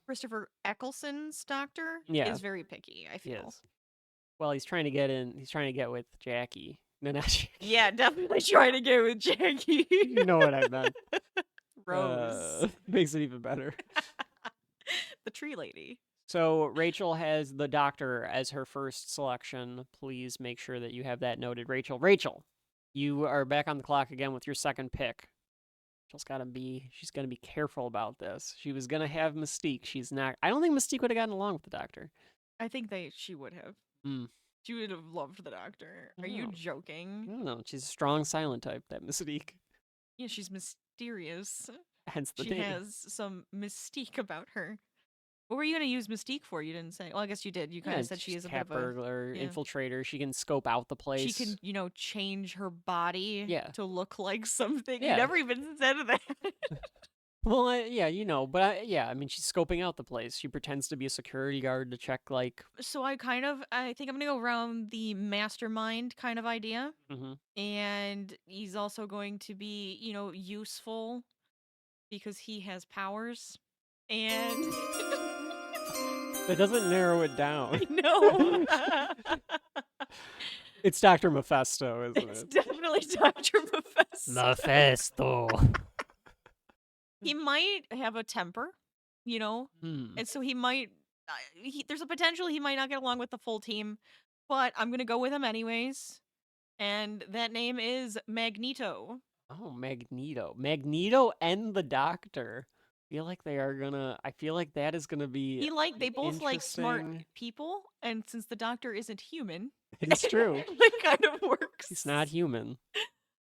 Christopher Eccleston's doctor, is very picky. I feel. Well, he's trying to get in. He's trying to get with Jackie. No, not Jackie. Yeah, definitely trying to get with Jackie. You know what I meant. Rose. Makes it even better. The tree lady. So Rachel has the Doctor as her first selection. Please make sure that you have that noted. Rachel, you are back on the clock again with your second pick. She's gonna be careful about this. She was gonna have Mystique. She's not. I don't think Mystique would have gotten along with the Doctor. I think she would have. She would have loved the Doctor. Are you joking? I don't know. She's a strong silent type, that Mystique. Yeah, she's mysterious. Hence the name. She has some mystique about her. What were you going to use Mystique for? You didn't say. Well, I guess you did. You kind of said she is a bit cat of a... burglar, yeah. infiltrator. She can scope out the place. She can, change her body Yeah. to look like something. Yeah. You never even said that. Well, yeah, but I mean, she's scoping out the place. She pretends to be a security guard to check, like... So I think I'm going to go around the mastermind kind of idea. And he's also going to be, useful because he has powers. And... That doesn't narrow it down. No. It's Dr. Mephisto, isn't It's it? definitely Dr. Mephisto. Mephisto. He might have a temper, and so he might. There's a potential he might not get along with the full team, but I'm gonna go with him anyways. And that name is Magneto. Oh, Magneto. Magneto and the Doctor. I feel like that is gonna be... They both like smart interesting. people, and since the Doctor isn't human, It's true. it kind of works. He's not human.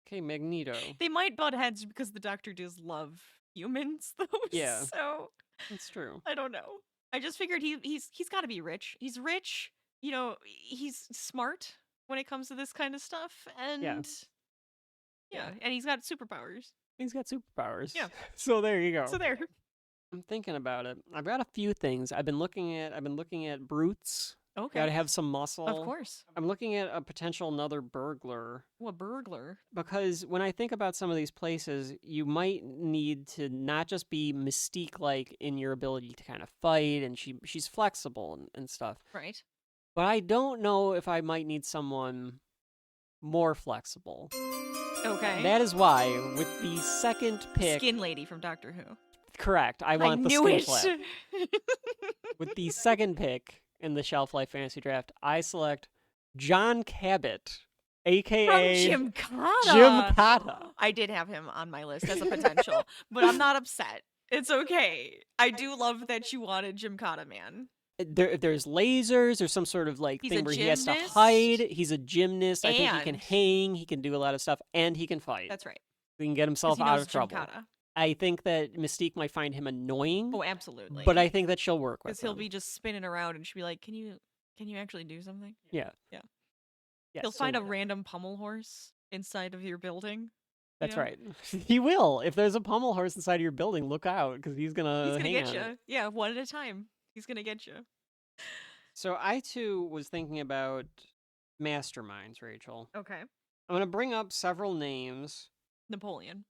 Okay, Magneto. They might butt heads because the Doctor does love humans, though. Yeah. So That's true. I don't know. I just figured he's got to be rich. He's rich. He's smart when it comes to this kind of stuff, and yeah, and he's got superpowers. He's got superpowers. Yeah. So there you go. So there. I'm thinking about it. I've got a few things. I've been looking at brutes. Okay. Gotta have some muscle. Of course. I'm looking at a potential another burglar. What burglar? Because when I think about some of these places, you might need to not just be Mystique-like in your ability to kind of fight, and she's flexible and stuff. Right. But I don't know if I might need someone more flexible. Okay. That is why, with the second pick... Skin Lady from Doctor Who. Correct. I want the knew skin it. flip. With the second pick in the Shelf Life Fantasy Draft, I select John Cabot, a.k.a. From Gymkhana. Gymkhana. I did have him on my list as a potential, but I'm not upset. It's okay. I do love that you wanted Gymkhana Man. There's lasers. There's some sort of He's thing a where he has to gymnast. hide. He's a gymnast. I think he can And- hang. He can do a lot of stuff, and he can fight. That's right. He can get 'Cause himself he out knows of trouble. Gymkhana. I think that Mystique might find him annoying, Oh, absolutely. but I think that she'll work with because he'll him. be just spinning around, and she'll be like, "Can you actually do something?" Yeah. Yeah. Yeah, He'll so find a random pommel horse inside of your building. That's know? right. He will. If there's a pommel horse inside of your building, look out, because he's gonna He's gonna hang get on you. it. Yeah, one at a time. He's gonna get you. So I too was thinking about masterminds, Rachel. Okay. I'm gonna bring up several names. Napoleon.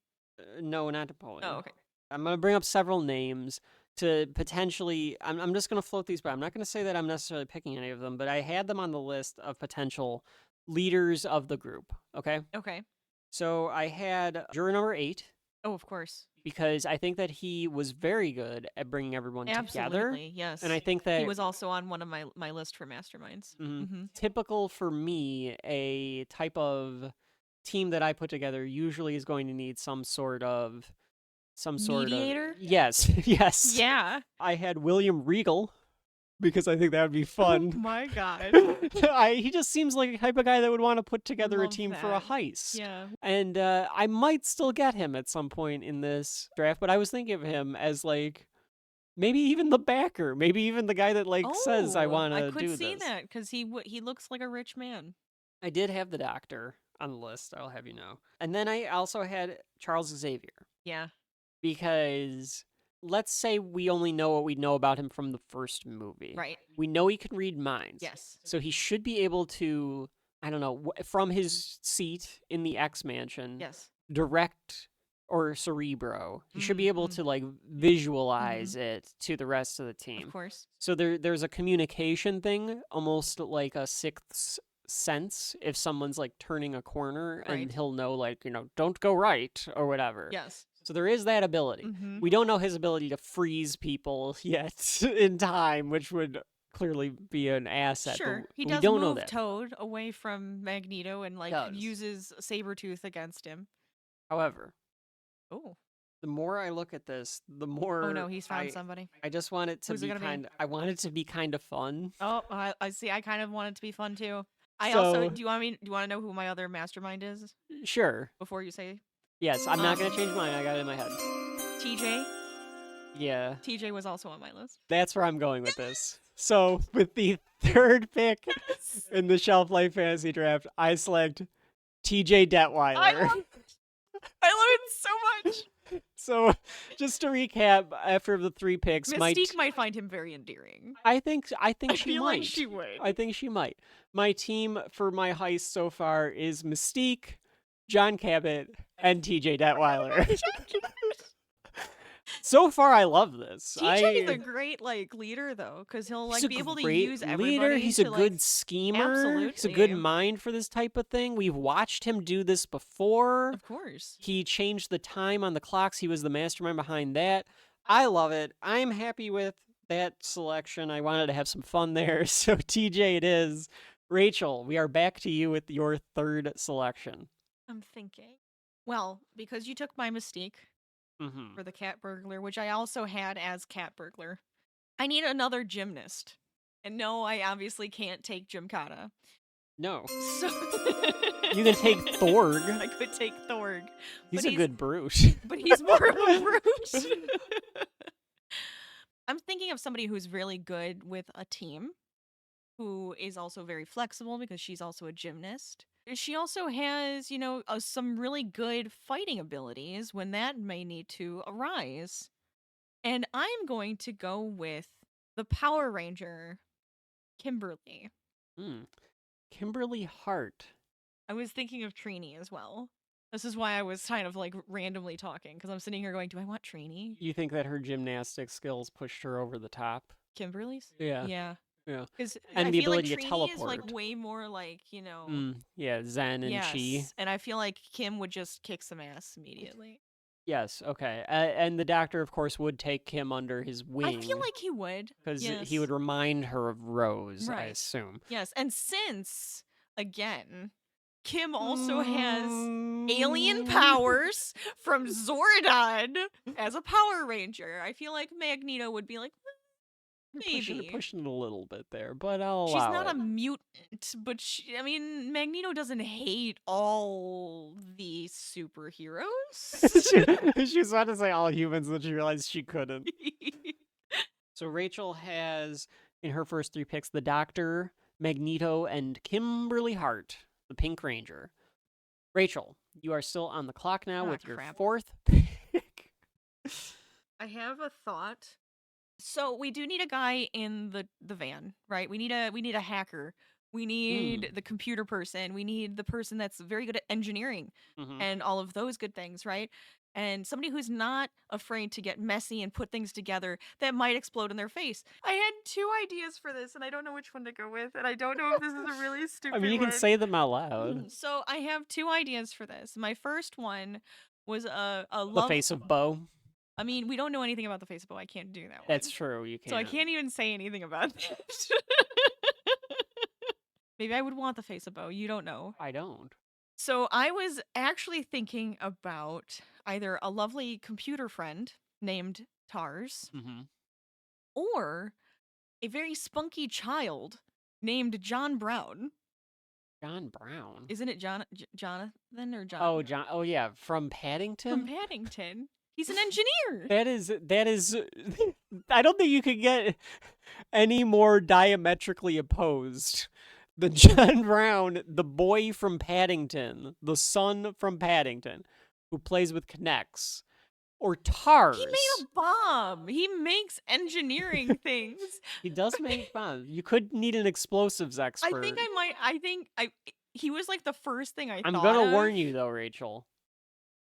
No, not Napoleon. Oh, okay. I'm gonna bring up several names to potentially. I'm just gonna float these by. I'm not gonna say that I'm necessarily picking any of them, but I had them on the list of potential leaders of the group. Okay. Okay. So I had juror number 8 Oh, of course. because I think that he was very good at bringing everyone together. Absolutely. Yes. And I think that he was also on one of my list for masterminds. Mm-hmm. typical for me, a type of team that I put together usually is going to need some sort of Mediator? Yes, yes. Yeah. I had William Regal because I think that would be fun. Oh my god. He just seems like a type of guy that would want to put together a love team for a that. heist. Yeah. And I might still get him at some point in this draft, but I was thinking of him as maybe even the backer, maybe even the guy that says I want to do this. I could see that because he looks like a rich man. I did have the Doctor on the list, I'll have you know. And then I also had Charles Xavier Yeah. because let's say we only know what we know about him from the first movie. Right. We know he can read minds. Yes. So he should be able to, I don't know, from his seat in the X Mansion, Yes. direct or Cerebro. He should be able to visualize it to the rest of the team. Of course. So there's a communication thing, almost like a sixth sense. If someone's turning a corner, and Right. he'll know don't go right or whatever. Yes. So there is that ability. Mhm. We don't know his ability to freeze people yet in time, which would clearly be an asset. Sure. But He we does don't know move that. Toad away from Magneto and Does. uses Sabretooth against him. However, Oh. the more I look at this, the more Oh no, he's found somebody. I just want it to Who's it be gonna be? I want it to be kind of fun. Oh, I see. I kind of want it to be fun too. I So- also do you want to know who my other mastermind is Sure. before you say Yes, I'm not gonna change mine. I got it in my head. TJ? Yeah, TJ was also on my list. that's where I'm going with this. So, with the third pick in the Shelf Life Fantasy Draft, I select TJ Detweiler. I love it so much. So, just to recap, after the 3 picks, Mystique might find him very endearing. I think I she feel might. like she would. I think she might. My team for my heist so far is Mystique, John Cabot, and TJ Detweiler. So far, I love this. TJ is a great leader though, because he'll He's a be able to great use leader. everybody. He's to, a good schemer. Absolutely. He's a good mind for this type of thing. We've watched him do this before. Of course. He changed the time on the clocks. He was the mastermind behind that. I love it. I'm happy with that selection. I wanted to have some fun there. So TJ it is. Rachel, we are back to you with your third selection. I'm thinking. Well, because you took my Mystique for the cat burglar, which I also had as cat burglar, I need another gymnast. And no, I obviously can't take Gymkhana. No. So You can take Thorg. I could take Thorg. He's a good brute. But he's more of a brute. I'm thinking of somebody who's really good with a team, who is also very flexible because she's also a gymnast. She also has, some really good fighting abilities when that may need to arise. And I'm going to go with the Power Ranger, Kimberly. Kimberly Hart. I was thinking of Trini as well. This is why I was kind of randomly talking, because I'm sitting here going, do I want Trini? You think that her gymnastic skills pushed her over the top? Kimberly's? Yeah. Yeah. Yeah. And I the feel ability like to Trini teleport is is way more yeah, Zen and Chi. And I feel like Kim would just kick some ass immediately. Yes, okay. And the doctor, of course, would take Kim under his wing. I feel like he would. Because yes. he would remind her of Rose, I Right. assume. Yes, and since, again, Kim also has alien powers from Zordon as a Power Ranger, I feel like Magneto would be like, maybe. Pushing it a little bit there, but I'll She's allow not it. a mutant, but Magneto doesn't hate all the superheroes. She was about to say all humans, and then she realized she couldn't. So Rachel has, in her first 3 picks, the Doctor, Magneto, and Kimberly Hart, the Pink Ranger. Rachel, you are still on the clock now with your 4th pick. I have a thought. So we do need a guy in the van, right? We need a hacker. We need the computer person. We need the person that's very good at engineering and all of those good things, right? And somebody who's not afraid to get messy and put things together that might explode in their face. I had 2 ideas for this, and I don't know which one to go with, and I don't know if this is a really stupid I mean, you can say them out loud. So I have 2 ideas for this. My first one was a The face of Bo. I mean, we don't know anything about the face of Bo. I can't do that one. That's true. You can't. So I can't even say anything about that. Maybe I would want the face of Bo. You don't know. I don't. So I was actually thinking about either a lovely computer friend named Tars or a very spunky child named John Brown. John Brown? Isn't it Jonathan or John? Oh, John. Oh, yeah. From Paddington? From Paddington. He's an engineer. That is, I don't think you could get any more diametrically opposed than John Brown, the boy from Paddington, the son from Paddington, who plays with Connects, or Tars. He made a bomb. He makes engineering things. He does make bombs. You could need an explosives expert. I think he was like the first thing I thought I'm gonna of. warn you though, Rachel.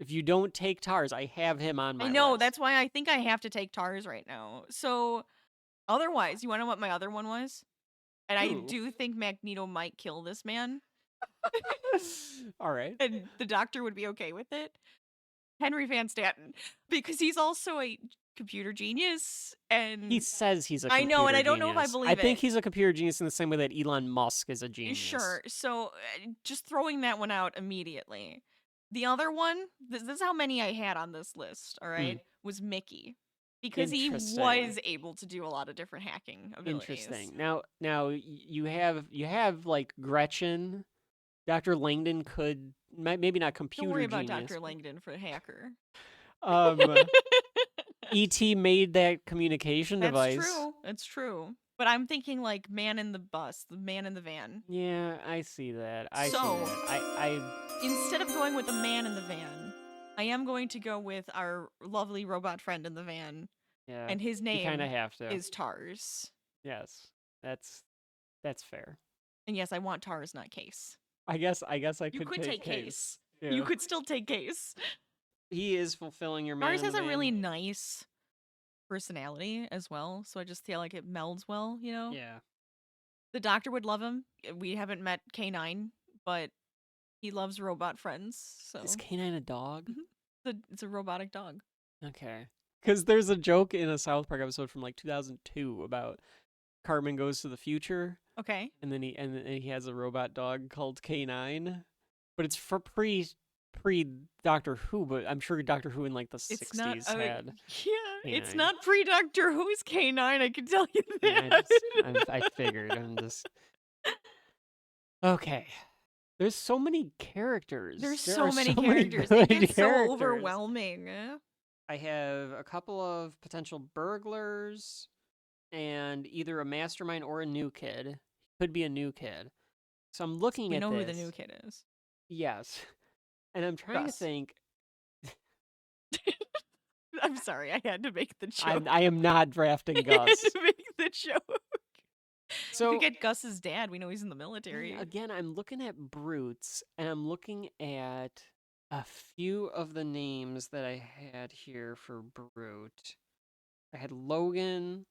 If you don't take Tars, I have him on my list. I know, that's why I think I have to take Tars right now. So, otherwise, you want to know what my other one was? And I do think Magneto might kill this man. All right. And the doctor would be okay with it. Henry Van Staten. Because he's also a computer genius, and he says he's a computer I know, and I don't genius. know if I believe it. I think he's a computer genius in the same way that Elon Musk is a genius. Sure. So, just throwing that one out immediately. The other one, this is how many I had on this list, all right, was Mickey. Because he was able to do a lot of different hacking abilities. Interesting. Now you have like Gretchen. Dr. Langdon could maybe not computer Don't worry genius. about Dr. Langdon for hacker. E.T. made that communication That's device. true. That's true. But I'm thinking like man in the bus, the man in the van. Yeah, I see that. I So- see that. Instead of going with the man in the van, I am going to go with our lovely robot friend in the van, Yeah. and his You name kind of have to. is Tars. Yes, that's fair. And yes, I want Tars, not Case. I guess I You could could take Case. Case. Yeah. You could still take Case. He is fulfilling your man. Tars in has the a van. really nice personality as well, so I just feel like it melds well, you know? Yeah. The doctor would love him. We haven't met K9, but he loves robot friends, so Is Canine a dog? it's a robotic dog. Okay. Because there's a joke in a South Park episode from like 2002 about Cartman goes to the future, Okay. and then he has a robot dog called K9, but it's for pre Doctor Who. But I'm sure Doctor Who in like the It's 60s not had. yeah, it's K9. not pre-Doctor Who's K9, I can tell you Yeah, that. I figured. I'm just okay. There's so many characters. There's There so are many so characters. good It gets so characters. overwhelming. I have a couple of potential burglars and either a mastermind or a new kid. Could be a new kid. So I'm looking We at know this. who the new kid is. Yes. And I'm trying Gus. to think. I'm sorry, I had to make the joke. I am not drafting I Gus. had to make the joke. So we get Gus's dad. We know he's in the military. again, I'm looking at brutes, and I'm looking at a few of the names that I had here for brute. I had Logan,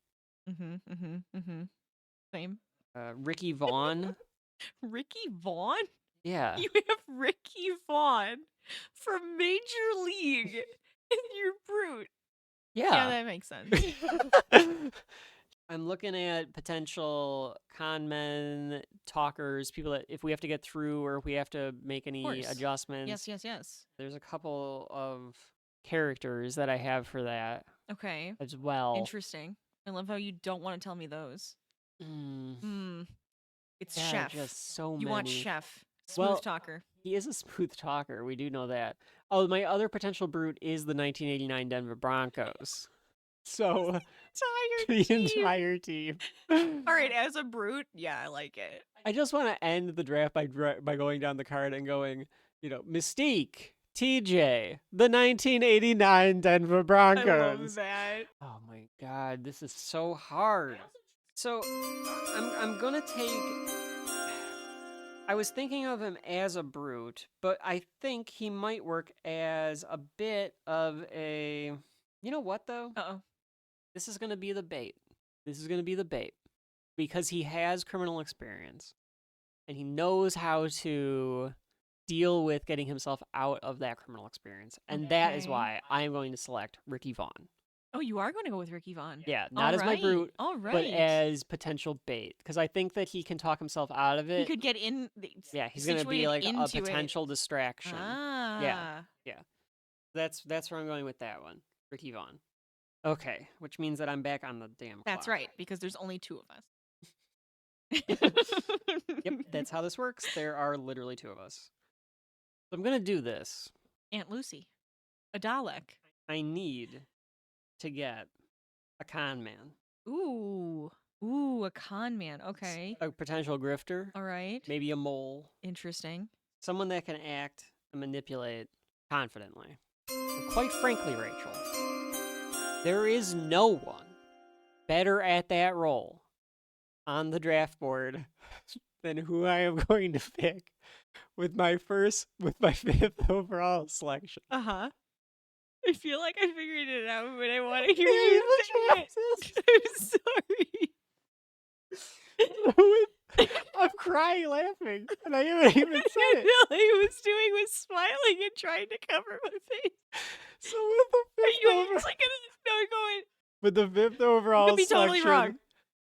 Same. Ricky Vaughn. Ricky Vaughn? Yeah. You have Ricky Vaughn from Major League in your brute. Yeah, that makes sense. I'm looking at potential con men, talkers, people that if we have to get through or if we have to make any course. adjustments. Yes. There's a couple of characters that I have for that Okay. as well. Interesting. I love how you don't want to tell me those. It's There are Chef. just so many. You want Chef. Smooth Well, talker. He is a smooth talker. We do know that. Oh, my other potential brute is the 1989 Denver Broncos. So the entire team. All right, as a brute, yeah, I like it. I just want to end the draft by going down the card and going, Mystique, TJ, the 1989 Denver Broncos. I love that. Oh my god, this is so hard. So I'm gonna take. I was thinking of him as a brute, but I think he might work as a bit of a. You know what though? Uh-oh. This is gonna be the bait. Because he has criminal experience, and he knows how to deal with getting himself out of that criminal experience, and that is Okay. why I am going to select Ricky Vaughn. Oh, you are going to go with Ricky Vaughn. Yeah, not as my brute, All right. but as potential bait, because I think that he can talk himself out of he it. could get in. Yeah, he's going to be situated like a into it. potential distraction. Ah. That's where I'm going with that one, Ricky Vaughn. Okay, which means that I'm back on the damn clock. That's right, because there's only two of us. Yep, that's how this works. There are literally two of us. So I'm going to do this. Aunt Lucy. A Dalek. I need to get a con man. Ooh, a con man. Okay. A potential grifter. All right. Maybe a mole. Interesting. Someone that can act and manipulate confidently. And quite frankly, Rachel, there is no one better at that role on the draft board than who I am going to pick with my fifth overall selection. Uh-huh. I feel like I figured it out, but I want to hear Hey, you the say it. I'm sorry. I'm crying laughing, and I haven't even said it. All I was doing was smiling and trying to cover my face. So with the Are fifth you over- actually gonna go in? with the fifth overall could be totally selection wrong.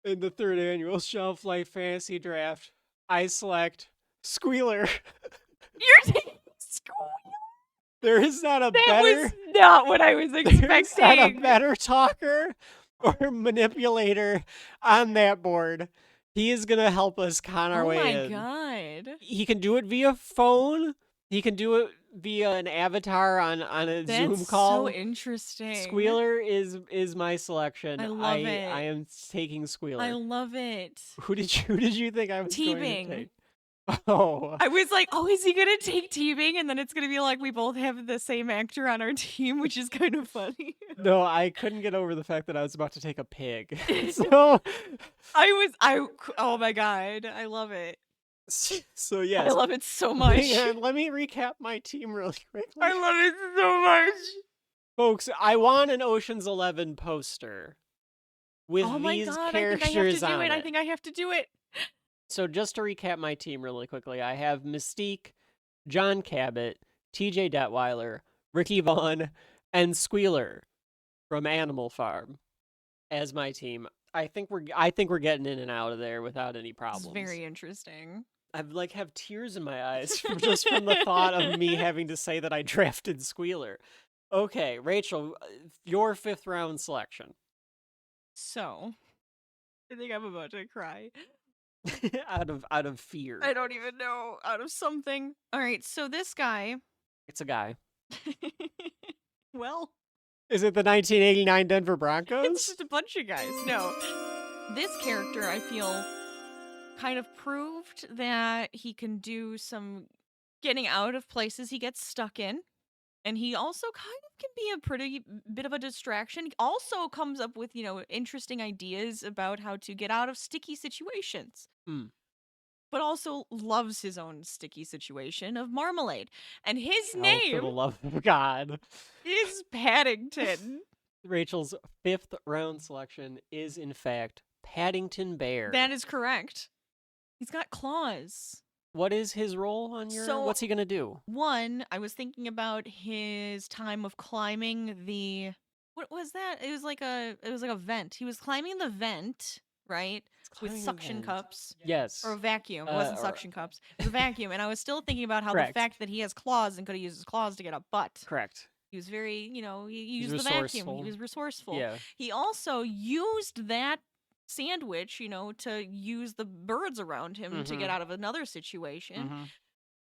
in the third annual Shelf Life Fantasy Draft, I select Squealer. You're taking school. There is not a That better. was not what I was There's not a expecting. better talker or manipulator on that board. He is gonna help us con our Oh way my in. god. He can do it via phone. He can do it via an avatar on a Zoom That's call. so interesting. Squealer is my selection. I love it. I am taking Squealer. I love it. Who did you think I was going to Teabing. take? Oh. I was like, oh, is he gonna take Teabing? And then it's gonna be like we both have the same actor on our team, which is kind of funny. No, I couldn't get over the fact that I was about to take a pig. So oh my god, I love it. So yes. I love it so much. Hang on, let me recap my team really quickly. I love it so much. Folks, I want an Ocean's 11 poster with Oh my these god, characters on it. I think I have to do it. So just to recap my team really quickly, I have Mystique, John Cabot, TJ Detweiler, Ricky Vaughn, and Squealer from Animal Farm as my team. I think we're getting in and out of there without any problems. It's very interesting. I have tears in my eyes just from the thought of me having to say that I drafted Squealer. Okay, Rachel, your 5th round selection. So, I think I'm about to cry. out of fear. I don't even know. Out of something. All right, so this guy. It's a guy. Well, is it the 1989 Denver Broncos? it's just a bunch of guys. No. This character, I feel, kind of proved that he can do some getting out of places he gets stuck in. And he also kind of can be a pretty bit of a distraction. He also comes up with, interesting ideas about how to get out of sticky situations. But also loves his own sticky situation of Marmalade. And his name, for the love of God, is Paddington. Rachel's 5th round selection is, in fact, Paddington Bear. That is correct. He's got claws. What is his role on your... So, what's he going to do? One, I was thinking about his time of climbing the... What was that? It was like a vent. He was climbing the vent, right? With suction cups. Yes. Or a vacuum. It wasn't suction cups. It was a vacuum. And I was still thinking about how the fact that he has claws and could have used his claws to get up butt. Correct. He was very, he used the vacuum. He was resourceful. Yeah. He also used that sandwich, to use the birds around him to get out of another situation.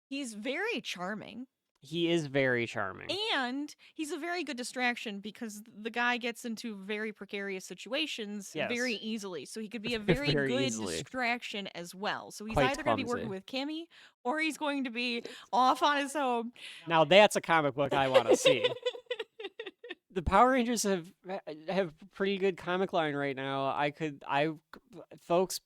He's very charming. He is very charming. And he's a very good distraction because the guy gets into very precarious situations very easily. So he could be a very good distraction as well. So he's either going to be working with Kimmy or he's going to be off on his own. Now that's a comic book I want to see. The Power Rangers have pretty good comic line right now. Folks,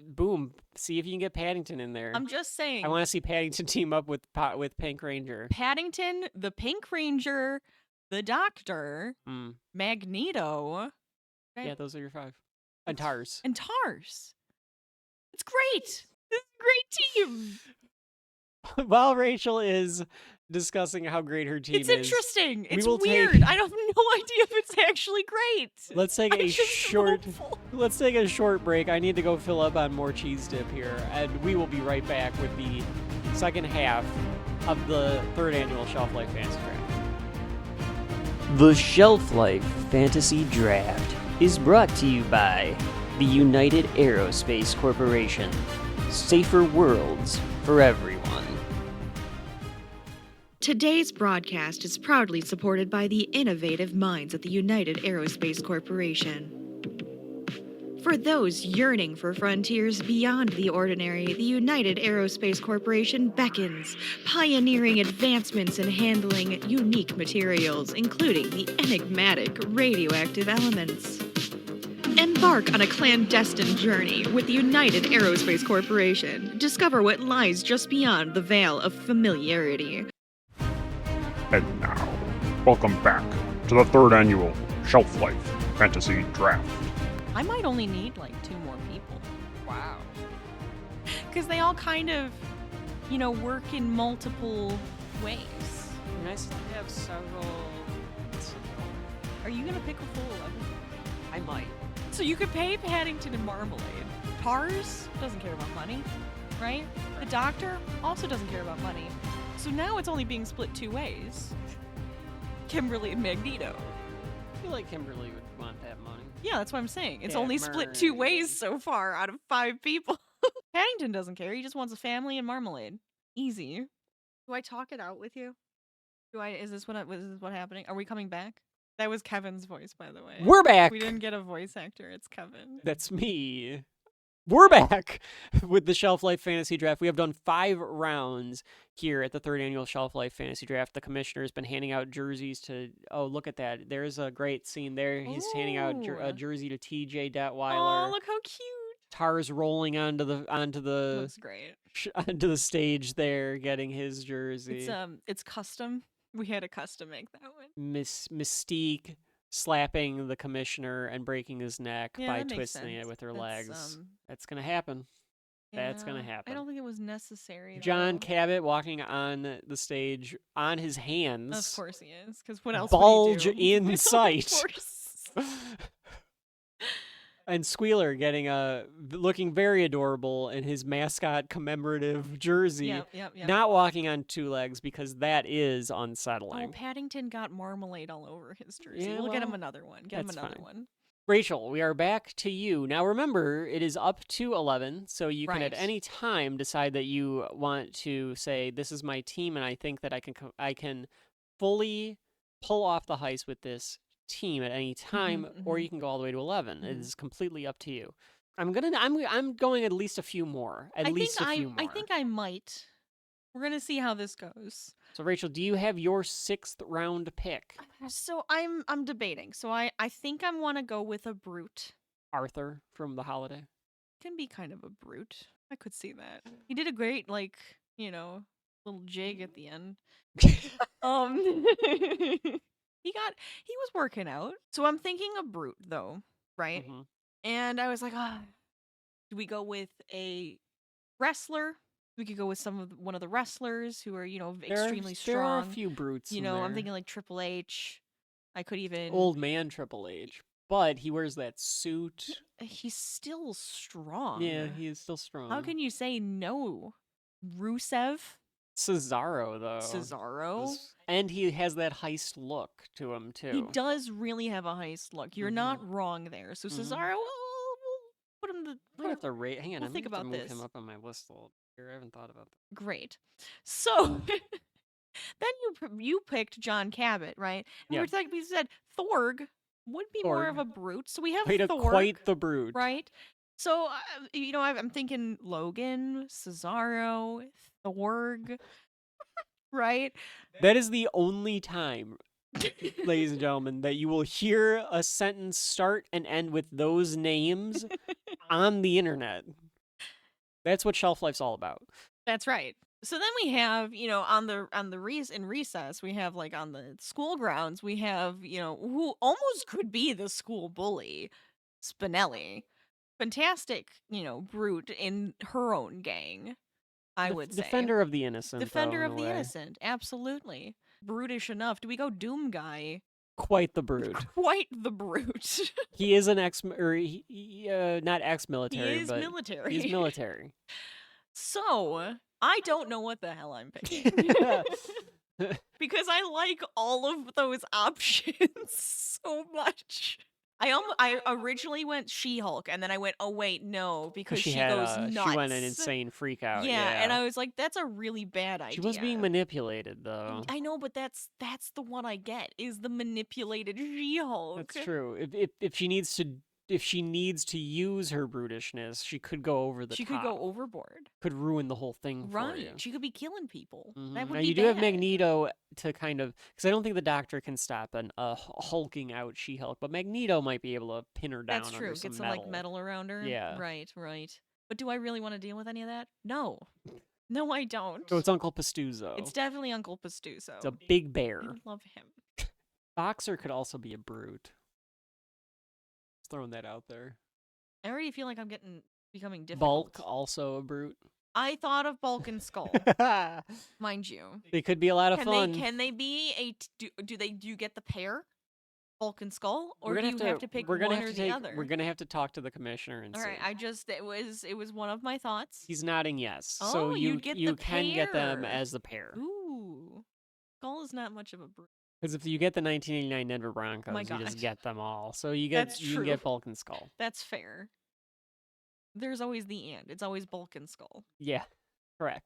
boom, see if you can get Paddington in there. I'm just saying. I want to see Paddington team up with Pink Ranger. Paddington, the Pink Ranger, the Doctor, Magneto. Right? Yeah, those are your 5. And Tars. It's great. This is a great team. While Rachel is discussing how great her team is. It's interesting. It's weird. I have no idea if it's actually great. Let's take a short break. I need to go fill up on more cheese dip here, and we will be right back with the second half of the 3rd annual Shelf Life Fantasy Draft. The Shelf Life Fantasy Draft is brought to you by the United Aerospace Corporation. Safer worlds for everyone. Today's broadcast is proudly supported by the innovative minds at the United Aerospace Corporation. For those yearning for frontiers beyond the ordinary, the United Aerospace Corporation beckons, pioneering advancements in handling unique materials, including the enigmatic radioactive elements. Embark on a clandestine journey with the United Aerospace Corporation. Discover what lies just beyond the veil of familiarity. And now, welcome back to the 3rd annual Shelf Life Fantasy Draft. I might only need 2 more people. Wow. Because they all kind of, work in multiple ways. Nice to have several. Are you going to pick a full 11? I might. So you could pay Paddington and Marmalade. Tars doesn't care about money, right? The Doctor also doesn't care about money. So now it's only being split 2 ways. Kimberly and Magneto. I feel like Kimberly would want that money. Yeah, that's what I'm saying. It's only split 2 ways so far out of 5 people. Paddington doesn't care. He just wants a family and Marmalade. Easy. Do I talk it out with you? Is this what happening? Are we coming back? That was Kevin's voice, by the way. We're back. We didn't get a voice actor. It's Kevin. That's me. We're back with the Shelf Life Fantasy Draft. We have done 5 rounds here at the 3rd annual Shelf Life Fantasy Draft. The commissioner has been handing out jerseys to. Oh, look at that! There's a great scene there. He's handing out a Ooh. jersey to T.J. Detweiler. Oh, look how cute! Tar's rolling onto the Looks great. onto the stage there, getting his jersey. It's custom. We had a custom make that one. Mystique slapping the commissioner and breaking his neck Yeah, by that makes twisting it sense. with her That's, legs. That's gonna happen. That's gonna yeah, happen. I don't think it was necessary. John though. Cabot walking on the stage on his hands. Of course he is, because what else? Bulge would he do? in sight. Of course. And Squealer looking very adorable in his mascot commemorative jersey. Yep. Not walking on 2 legs because that is Oh, unsettling. Paddington got marmalade all over his jersey. Yeah, We'll get him well, another one. Get him that's another fine. one. Rachel, we are back to you. Now remember, it is up to 11, so you can at Right. any time decide that you want to say, this is my team, and I think that I can fully pull off the heist with this team at any time, or you can go all the way to 11. It is completely up to you. I'm going at least a few more. At least a few more. I think I might. We're gonna see how this goes. So Rachel, do you have your 6th round pick? So I'm debating. So I think I want to go with a brute. Arthur from The Holiday. Can be kind of a brute. I could see that. He did a great little jig at the end. He was working out. So I'm thinking a brute though, right? Mhm. And I was like, do we go with a wrestler? We could go with one of the wrestlers who are, extremely strong. There are a few brutes. I'm there. thinking like Triple H. I could even Old man Triple H, but he wears that suit. He's still strong. Yeah, he is still strong. How can you say no? Rusev? Cesaro though? Cesaro? And he has that heist look to him too. He does really have a heist look. You're not wrong there. So Cesaro, we'll put him Might have to rate. Hang on, we'll I'm think gonna have about to move this. him up on my list a little bit here. I haven't thought about that. Great. So then you picked John Cabot, right? And Yeah. we said Thorg would be more of Thorg. a brute. So we have Quite Thorg, the brute. right? So I'm thinking Logan, Cesaro, Thorg, right? That is the only time, ladies and gentlemen, that you will hear a sentence start and end with those names on the internet. That's what Shelf Life's all about. That's right. So then we have, in recess, we have like on the school grounds, we have, who almost could be the school bully, Spinelli. Fantastic, brute in her own gang, I would say. Defender of the innocent. Defender though, of in a the way. innocent, absolutely. Brutish enough. Do we go Doom Guy? Quite the brute. Quite the brute. He is an not ex-military, He is but military. he's military. So, I don't know what the hell I'm picking. Because I like all of those options so much. I originally went She-Hulk, and then I went, oh wait, no, because she goes nuts. She went an insane freak out. Yeah, and I was like, that's a really bad idea. She was being manipulated, though. I know, but that's the one I get, is the manipulated She-Hulk. That's true. If she needs to use her brutishness, she could go over the top. She could go overboard. Could ruin the whole thing for you. Right. She could be killing people. Mhm. That would now be you do have bad. Magneto to kind of, because I don't think the Doctor can stop a hulking out She-Hulk, but Magneto might be able to pin her down. That's true. Under Get some metal. metal around her. Yeah. Right. But do I really want to deal with any of that? No. No, I don't. So it's Uncle Pastuzo. It's definitely Uncle Pastuzo. It's a big bear. I love him. Boxer could also be a brute. Just throwing that out there. I already feel like I'm becoming difficult. Bulk, also a brute. I thought of Bulk and Skull, mind you. They could be a lot of fun. Can they be do you get the pair? Bulk and Skull? Or We're do gonna you have to pick one or the other? We're gonna have to talk to the commissioner and All see. right, it was one of my thoughts. He's nodding yes. Oh, so you you'd get you the can get them pair. as the pair. Ooh. Skull is not much of a brute. Because if you get the 1989 Denver Broncos, My you just God. get them all. So you That's can get true. Bulk and Skull. That's fair. There's always the and. It's always Bulk and Skull. Yeah, correct.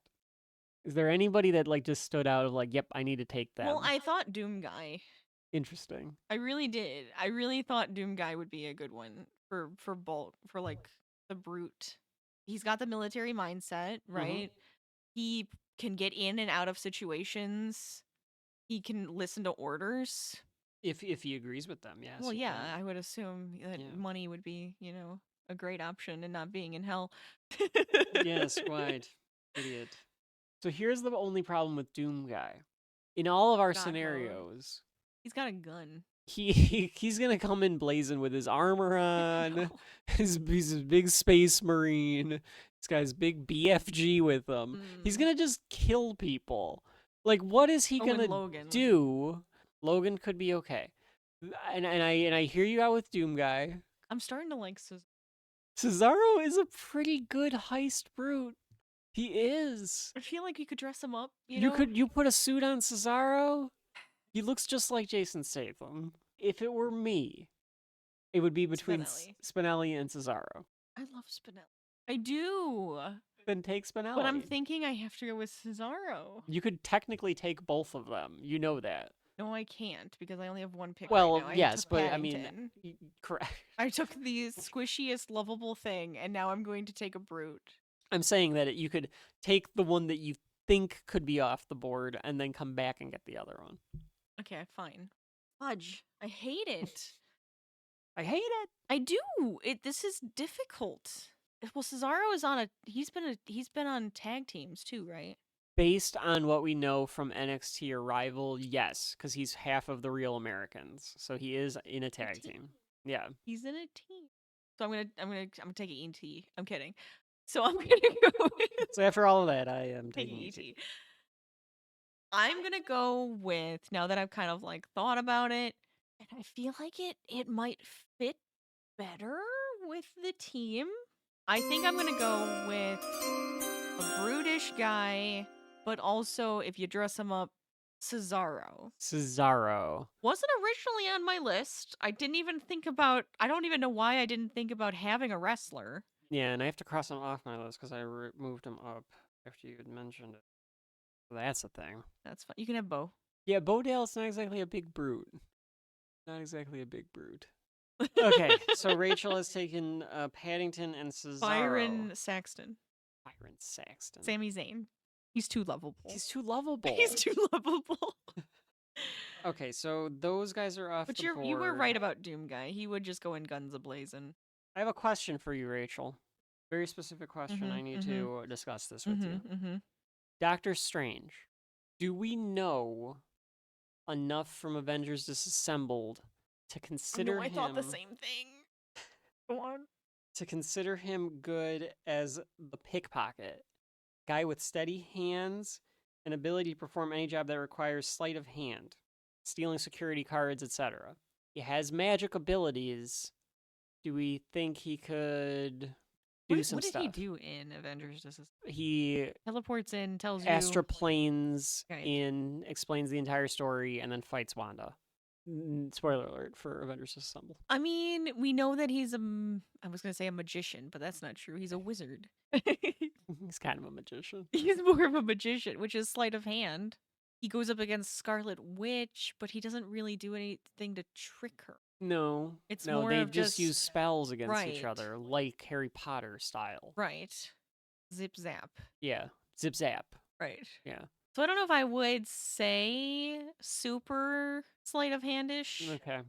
Is there anybody that like just stood out of like, yep, I need to take them? Well, I thought Doom Guy. Interesting. I really did. I really thought Doom Guy would be a good one for bulk for like the brute. He's got the military mindset, right? He can get in and out of situations. He can listen to orders. If he agrees with them, yes. Well, he yeah, can. I would assume that Yeah. money would be, a great option and not being in hell. Yes, right. Idiot. So here's the only problem with Doom Guy. In all of our God mode. scenarios, He's got a gun. he's gonna come in blazing with his armor on. No. He's a big space marine. He's got his big BFG with him. He's Mm. gonna just kill people. Like, what is he Oh, and gonna Logan. do? Logan could be okay. And I hear you out with Doom Guy. I'm starting to like Cesaro is a pretty good heist brute. He is. I feel like you could dress him up, You put a suit on Cesaro? He looks just like Jason Statham. If it were me, it would be between Spinelli and Cesaro. I love Spinelli. I do. Then take Spinelli. But I'm thinking I have to go with Cesaro. You could technically take both of them. You know that. No, I can't because I only have one pick Well, right now. I yes, took but I mean, Paddington. correct. I took the squishiest, lovable thing, and now I'm going to take a brute. I'm saying that you could take the one that you think could be off the board and then come back and get the other one. Okay, fine. Fudge. I hate it. I hate it. I do. This is difficult. Well, Cesaro is on he's been on tag teams too, right? Based on what we know from NXT Arrival, yes, because he's half of the Real Americans, so he is in a tag team. Yeah, he's in a team. So I'm gonna take ET. I'm kidding. So I'm gonna go. So after all of that, I am taking taking ET. I'm gonna go with, now that I've kind of like thought about it, and I feel like it might fit better with the team. I think I'm gonna go with a brutish guy, but also if you dress him up, Cesaro. Cesaro Wasn't originally on my list. I don't even know why I didn't think about having a wrestler. Yeah, and I have to cross him off my list because I moved him up after you had mentioned it. So that's a thing. That's fine. You can have Bo. Yeah, Bo Dallas not exactly a big brute. Not exactly a big brute. Okay, so Rachel has taken Paddington and Cesaro. Byron Saxton. Byron Saxton. Sami Zayn. He's too lovable. He's too lovable. He's too lovable. Okay, so those guys are off But the board. you were right about Doom Guy. He would just go in guns a-blazing. I have a question for you, Rachel. Very specific question. I need to discuss this with you. Doctor Strange. Do we know enough from Avengers Disassembled to consider I him... thought the same thing. Go on. To consider him good as the pickpocket? Guy with steady hands and ability to perform any job that requires sleight of hand, stealing security cards, etc. He has magic abilities. Do we think he could do some stuff? What did he do in Avengers? He Teleports in, tells you... astroplanes Right. in, explains the entire story, and then fights Wanda. Spoiler alert for Avengers Assemble. I mean, we know that he's I was going to say a magician, but that's not true. He's a wizard. He's kind of a magician. He's more of a magician, which is sleight of hand. He goes up against Scarlet Witch, but he doesn't really do anything to trick her. No. It's no, more they of just use spells against each right. other, like Harry Potter style. Right. Zip zap. Yeah. Zip zap. Right. Yeah. So I don't know if I would say super sleight of handish. Okay.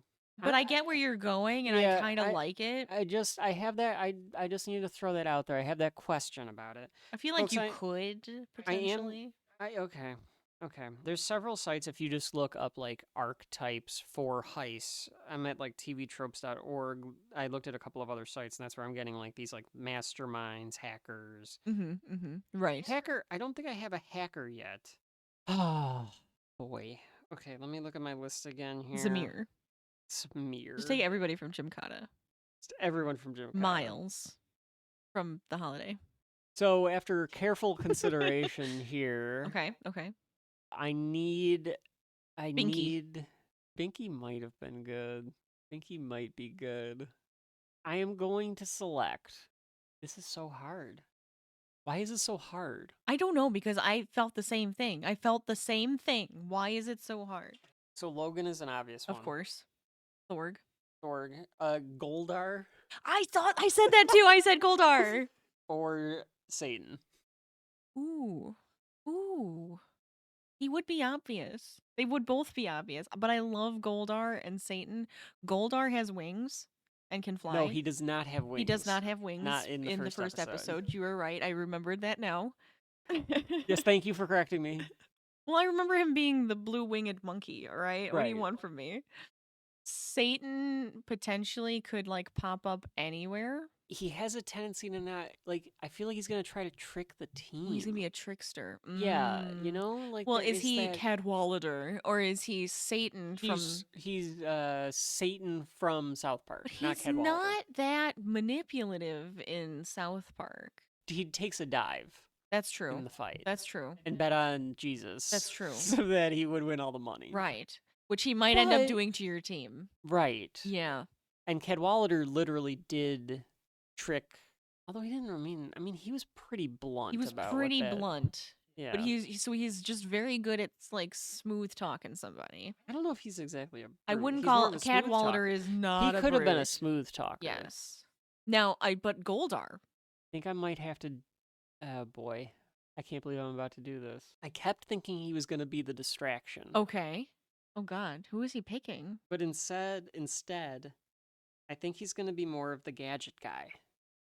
But I get where you're going, and Yeah, I kind of like it. I have that. I just need to throw that out there. I have that question about it. I feel like folks, you could potentially. Okay. Okay. There's several sites if you just look up like archetypes for heists. I'm at like tvtropes.org. I looked at a couple of other sites, and that's where I'm getting like these like masterminds, hackers. Right. Hacker, I don't think I have a hacker yet. Oh, boy. Okay, let me look at my list again here. Zamir. Samir. Just take everybody from Gymkhana. Just everyone from Gymkhana. Miles from The Holiday. So after careful consideration here, Okay. I need Binky. Binky might have been good. Binky might be good. I am going to select. This is so hard. Why is it so hard? I don't know, because I felt the same thing. Why is it so hard? So Logan is an obvious one. Of course. Thorg. Or Goldar I said that too. I said Goldar. or Satan. Ooh. He would be obvious. They would both be obvious. But I love Goldar and Satan. Goldar has wings and can fly. No, he does not have wings. He does not have wings. Not in the the first first episode. You were right. I remembered that now. Yes, thank you for correcting me. Well, I remember him being the blue-winged monkey, all right? What do you Right. want from me? Satan potentially could, like, pop up anywhere. He has a tendency to not, like, I feel like he's going to try to trick the team. He's gonna be a trickster. Yeah, you know? Like, Well, there is he that- Cadwallader, or is he Satan from... He's Satan from South Park, But not he's Cadwallader. not that manipulative in South Park. He takes a dive That's true. in the fight That's true. and bet on Jesus. That's true. So that he would win all the money. Right. Which he might end up But- doing to your team. Right. Yeah. And Cadwallader literally did trick, although he didn't I mean, he was pretty blunt He was about what pretty that- blunt. Yeah. But he's just very good at, like, smooth talking somebody. I don't know if he's exactly a I brute. wouldn't He's more call of a smooth talker. Cadwallader is not He a could have been a brute. smooth talker. Yes. Now, but Goldar. I think I might have to. Oh boy, I can't believe I'm about to do this. I kept thinking he was going to be the distraction. Okay. Oh God, who is he picking? But instead, I think he's going to be more of the gadget guy.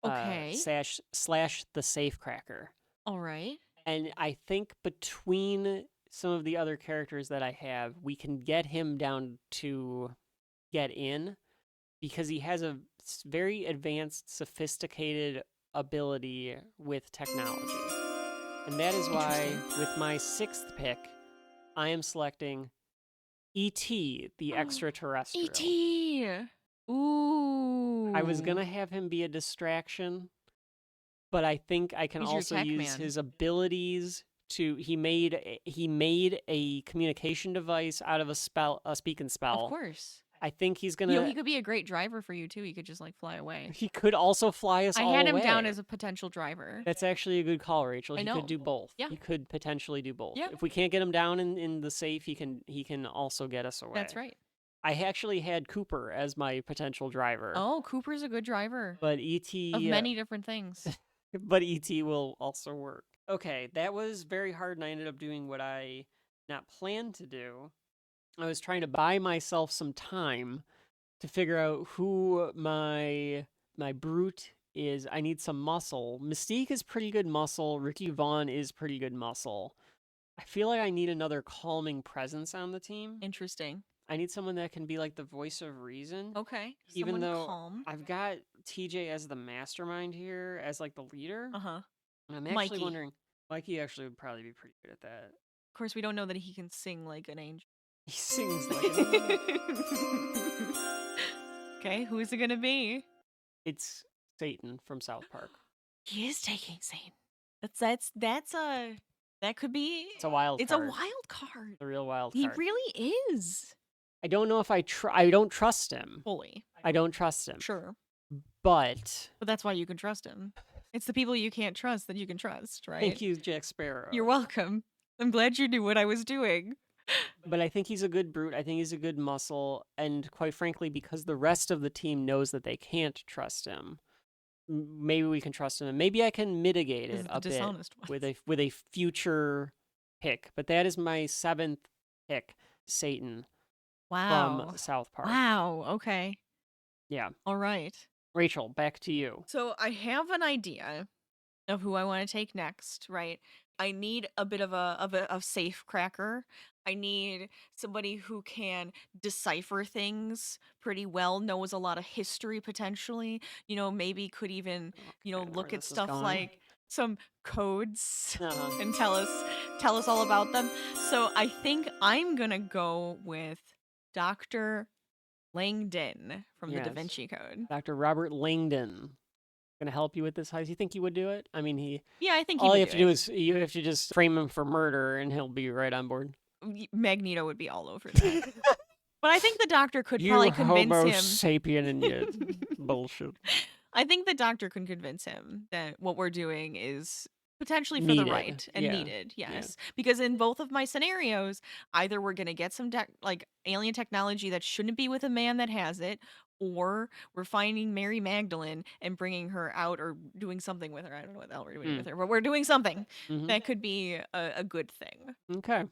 Okay. Slash the safecracker. All right. And I think between some of the other characters that I have, we can get him down to get in because he has a very advanced, sophisticated ability with technology. And that is why, with my 6th pick, I am selecting E.T., the extraterrestrial. E.T. Ooh. I was going to have him be a distraction, but I think I can He's your also tech use man. his abilities to he made a communication device out of a speak and spell. Of course. I think he's going You know, to he could be a great driver for you too. He could just, like, fly away. he could also fly us I all had him away. down as a potential driver. That's actually a good call, Rachel. I He know. could do both. Yeah. He could potentially do both. Yeah. If we can't get him down in the safe, he can also get us away. That's right. I actually had Cooper as my potential driver. Oh, Cooper's a good driver But E.T. of many different things. but E.T. will also work. Okay, that was very hard, and I ended up doing what I not planned to do. I was trying to buy myself some time to figure out who my brute is. I need some muscle. Mystique is pretty good muscle. Ricky Vaughn is pretty good muscle. I feel like I need another calming presence on the team. Interesting. I need someone that can be like the voice of reason. Okay. Even Someone though calm. I've got TJ as the mastermind here, as like the leader. Uh-huh. And I'm actually Mikey. wondering, Mikey actually would probably be pretty good at that. Of course, we don't know that he can sing like an angel. He sings like Okay, who is it gonna be? it's Satan from South Park. He is taking Satan. That could be. It's a wild It's card. a wild card. It's a real wild He card. really is. I don't know if I don't trust him. Fully. I don't trust him. Sure. But But that's why you can trust him. It's the people you can't trust that you can trust, right? thank you, Jack Sparrow. You're welcome. I'm glad you knew what I was doing. But I think he's a good brute. I think he's a good muscle. And quite frankly, because the rest of the team knows that they can't trust him, maybe we can trust him. And maybe I can mitigate This it is the a bit dishonest one. with a future pick. But that is my 7th pick, Satan Wow. from South Park. Wow. Okay. Yeah. All right. Rachel, back to you. So I have an idea of who I want to take next, right? I need a bit of a safe cracker. I need somebody who can decipher things pretty well, knows a lot of history potentially. You know, maybe could even, Kinda look where at this is stuff going. like some codes Uh-huh. and tell us all about them. So I think I'm gonna go with Dr. Langdon from the Da Yes. Vinci Code. Dr. Robert Langdon. Gonna help you with this? How do you think he would do it? I mean, Yeah, I think he all would you have to it. do is you have to just frame him for murder, and he'll be right on board. Magneto would be all over that. But I think the doctor could You probably convince Homo him. sapien and you bullshit. I think the doctor can convince him that what we're doing is Potentially for Needed. the right and Yeah. needed, Yeah. yes. Because in both of my scenarios, either we're going to get some like alien technology that shouldn't be with a man that has it, or we're finding Mary Magdalene and bringing her out or doing something with her. I don't know what the hell we're doing with her, but we're doing something Mhm. that could be a good thing, Okay.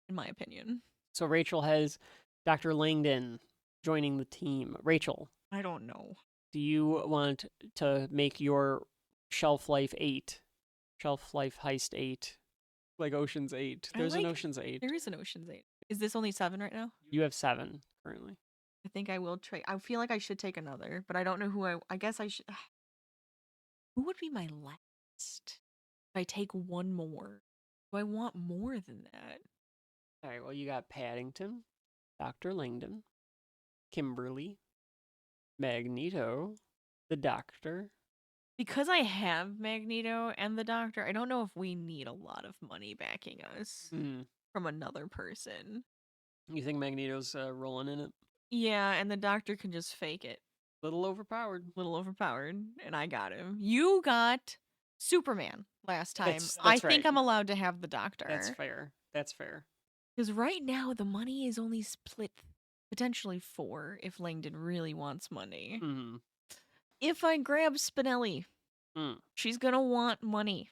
in my opinion. So Rachel has Dr. Langdon joining the team. Rachel, I don't know. do you want to make your Shelf Life 8? Shelf Life Heist 8? Like Ocean's 8. There's an Ocean's 8. There is an Ocean's 8. Is this only 7 right now? You have 7 currently. I think I will trade. I feel like I should take another, but I don't know who I guess I should. Who would be my last? If I take one more, do I want more than that? All right, well, you got Paddington, Dr. Langdon, Kimberly, Magneto, the Doctor. Because I have Magneto and the Doctor, I don't know if we need a lot of money backing us from another person. You think Magneto's rolling in it? Yeah, and the Doctor can just fake it. Little overpowered. And I got him. You got Superman last time. That's I think right. I'm allowed to have the Doctor. That's fair. That's fair. Because right now, the money is only split potentially 4 if Langdon really wants money. Mm-hmm. If I grab Spinelli, she's going to want money.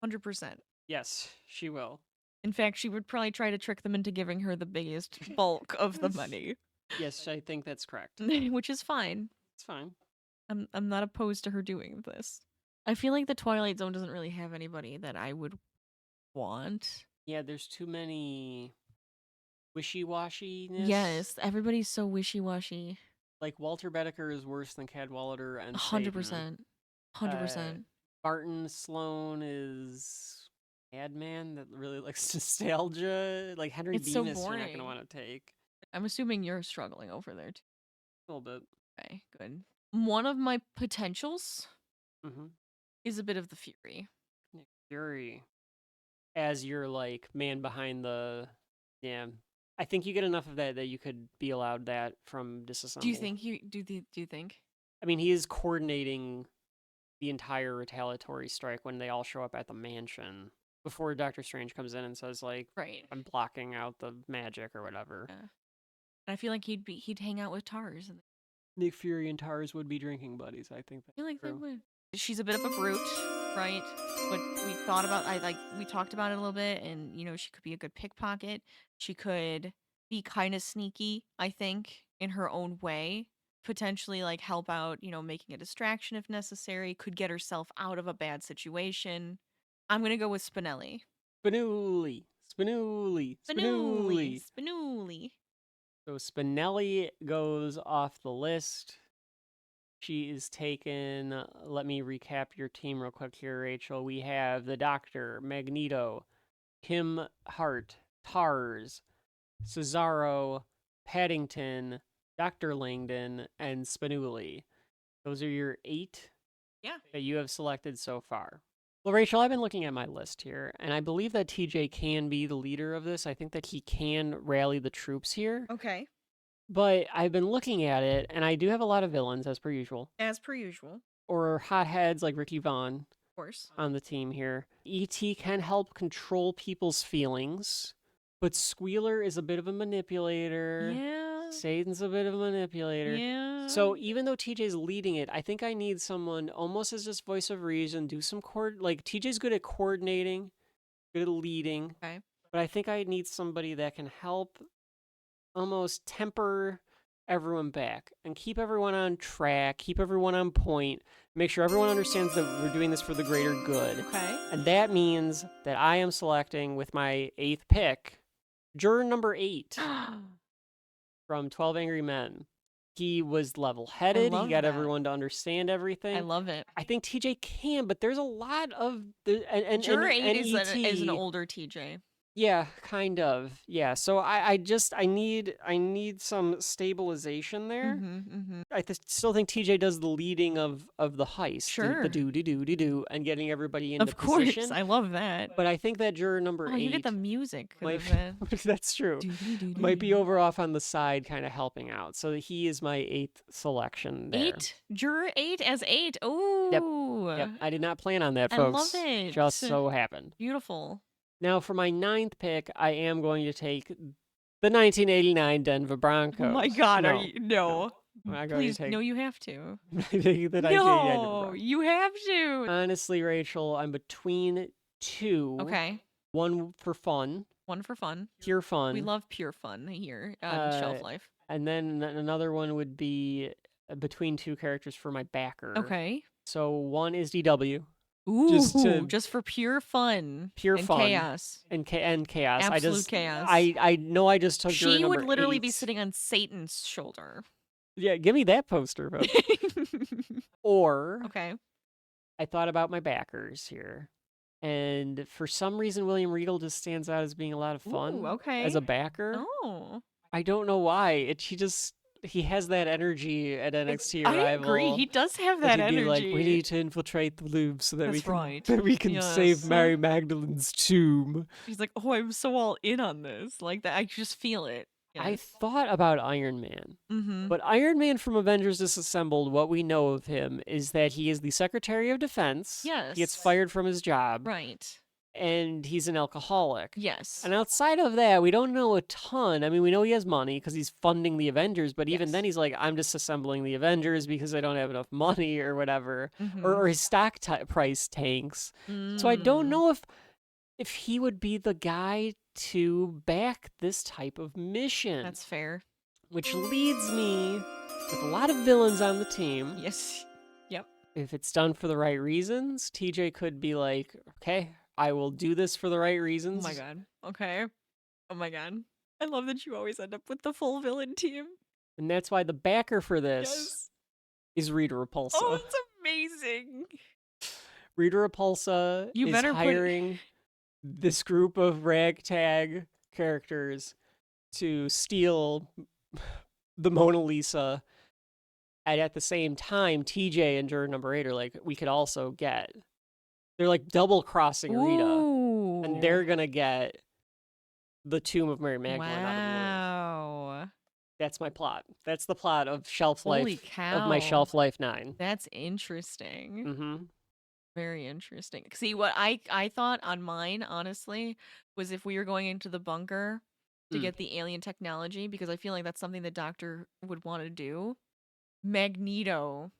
100%. Yes, she will. In fact, she would probably try to trick them into giving her the biggest bulk of the money. Yes, I think that's correct. Which is fine. It's fine. I'm not opposed to her doing this. I feel like the Twilight Zone doesn't really have anybody that I would want. Yeah, there's too many wishy-washiness. Yes, everybody's so wishy-washy. Like Walter Bedecker is worse than Cadwallader and 100%. 100%. Barton Sloan is madman that really likes nostalgia. Like Henry It's so Venus, you're not boring. gonna want to take. I'm assuming you're struggling over there too. A little bit. Okay, good. One of my potentials Mm-hmm. is a bit of the Fury. Nick Fury, as your like man behind the, yeah. I think you get enough of that you could be allowed that from Disassemble. Do you think do you think? I mean, he is coordinating the entire retaliatory strike when they all show up at the mansion before Doctor Strange comes in and says like, Right. I'm blocking out the magic or whatever. Yeah. And I feel like he'd hang out with Tars. And Nick Fury and Tars would be drinking buddies. I think I feel like they true. would. She's a bit of a brute, right? But we thought about we talked about it a little bit, and she could be a good pickpocket. She could be kind of sneaky, I think, in her own way. Potentially like help out, making a distraction if necessary. Could get herself out of a bad situation. I'm gonna go with Spinelli. Spinelli. So Spinelli goes off the list. She is taken. Let me recap your team real quick here, Rachel. We have the Doctor, Magneto, Kim Hart, Tars, Cesaro, Paddington, Dr. Langdon, and Spinelli. Those are your 8 that you have selected so far. Well, Rachel, I've been looking at my list here, and I believe that TJ can be the leader of this. I think that he can rally the troops here. Okay. But I've been looking at it, and I do have a lot of villains, as per usual. As per usual. Or hotheads like Ricky Vaughn Of course. on the team here. E.T. can help control people's feelings, but Squealer is a bit of a manipulator. Yeah. Satan's a bit of a manipulator. Yeah. So even though TJ's leading it, I think I need someone almost as just voice of reason, do some like TJ's good at coordinating, good at leading. Okay. But I think I need somebody that can help almost temper everyone back and keep everyone on track, keep everyone on point, make sure everyone understands that we're doing this for the greater good. Okay. And that means that I am selecting with my 8th pick, juror number 8 from 12 Angry Men. He was level-headed. I love He got that. everyone to understand everything. I love it. I think TJ can, but there's a lot of Juror 8 and is ET, an older TJ. Yeah, kind of. Yeah. So I need some stabilization there. Mm-hmm. Still think TJ does the leading of the heist, Sure. the do, and getting everybody into Of course, position. I love that. But I think that juror number Oh, 8 you get the music. might of it. that's true. Might be over off on the side, kind of helping out. So he is my 8th selection there. 8? Juror 8 as 8. Oh. Yep. I did not plan on that, I folks. love it. Just so happened. Beautiful. Now, for my 9th pick, I am going to take the 1989 Denver Broncos. Oh my God, No, are you? No. I'm not going Please, to take no, you have to. the 1989 Denver No, Broncos. you have to. Honestly, Rachel, I'm between 2. Okay. One for fun, One for fun. pure fun. We love pure fun here on Shelf Life. And then another one would be between 2 characters for my backer. Okay. So one is DW. Ooh, just for pure fun. Pure and fun. chaos. And chaos. Absolute chaos. I know I just took She juror would number literally 8. be sitting on Satan's shoulder. Yeah, give me that poster, folks. Or Okay. I thought about my backers here. And for some reason, William Regal just stands out as being a lot of fun Ooh, okay. as a backer. Oh. I don't know why. He has that energy at NXT I Arrival. agree. He does have that he'd be energy. like, we need to infiltrate the loop so that That's right. we can save Yes. Mary Magdalene's tomb. He's like, oh, I'm so all in on this. Like that, I just feel it. I Yes. thought about Iron Man. Mm-hmm. But Iron Man from Avengers Disassembled, what we know of him is that he is the Secretary of Defense. Yes. He gets fired from his job. Right. And he's an alcoholic. Yes. And outside of that, we don't know a ton. I mean, we know he has money because he's funding the Avengers, but even Yes. then he's like, I'm disassembling the Avengers because I don't have enough money or whatever. Mhm. Or his stock price tanks. So I don't know if he would be the guy to back this type of mission. That's fair. Which leads me with a lot of villains on the team. Yes. Yep. If it's done for the right reasons, TJ could be like, okay, I will do this for the right Oh reasons. my God. Okay. Oh my God. I love that you always end up with the full villain team. And that's why the backer for this Yes. is Rita Repulsa. Oh, it's amazing. Rita Repulsa You is better hiring this group of ragtag characters to steal the Mona Lisa. And at the same time, TJ and juror number 8 are like, we could also get. They're like double crossing Rita. Ooh. And they're going to get the tomb of Mary Magdalene out of the way. Wow. That's my plot. That's the plot of Shelf Holy Life, cow. of my Shelf Life 9. That's interesting. Mm-hmm. Very interesting. See, what I thought on mine, honestly, was if we were going into the bunker to Mm. get the alien technology, because I feel like that's something the Doctor would want to do. Magneto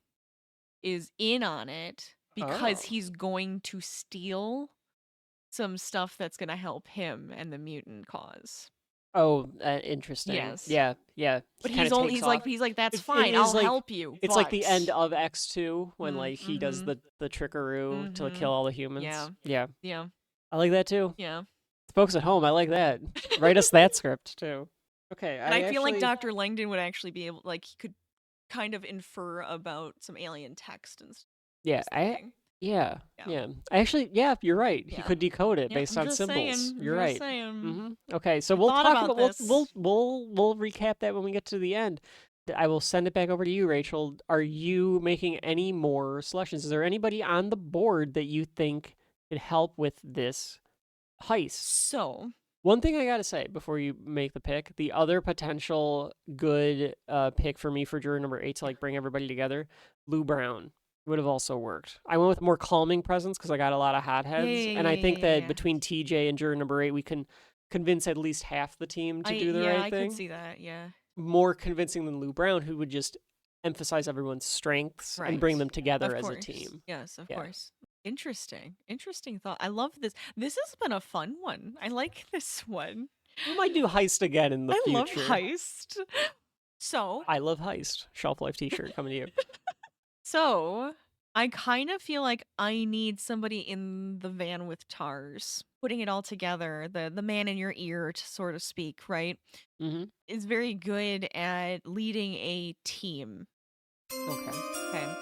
is in on it because Oh. he's going to steal some stuff that's going to help him and the mutant cause. Oh, interesting. Yes. Yeah, yeah. But Kinda he's only takes he's off. like that's It fine. is I'll like- help you. It's like the but- end of X2 when Mm, like he does mhm. the trickaroo to Mhm. kill all the humans. Yeah. Yeah. Yeah. I like that too. Yeah. Folks at home, I like that. Write us that script too. Okay. And I feel like actually- Dr. Langdon would actually be able, like, he could kind of infer about some alien text and stuff. Yeah, Yeah. yeah. Yeah, you're right. He Yeah. could decode it Yeah, based I'm on just symbols. saying, I'm You're just right. saying. hmm Okay, so I we'll thought talk about about this. we'll recap that when we get to the end. I will send it back over to you, Rachel. Are you making any more selections? Is there anybody on the board that you think could help with this heist? So, One thing I gotta say before you make the pick, the other potential good pick for me for juror number 8 to like bring everybody together, Lou Brown would have also worked. I went with more calming presence because I got a lot of hotheads, and I think that yeah. between TJ and juror number 8, we can convince at least half the team to do the right I thing. could see that. Yeah. More convincing than Lou Brown, who would just emphasize everyone's strengths and bring Right. them together Of as course. a team. Yes, of Yeah. course. Interesting thought. I love this. This has been a fun one. I like this one. We might do heist again in the I future. love heist. So, I love heist. Shelf Life T-shirt coming to you. So, I kind of feel like I need somebody in the van with TARS, putting it all together, the man in your ear, to sort of speak, right? hmm Is very good at leading a team. Okay. Okay.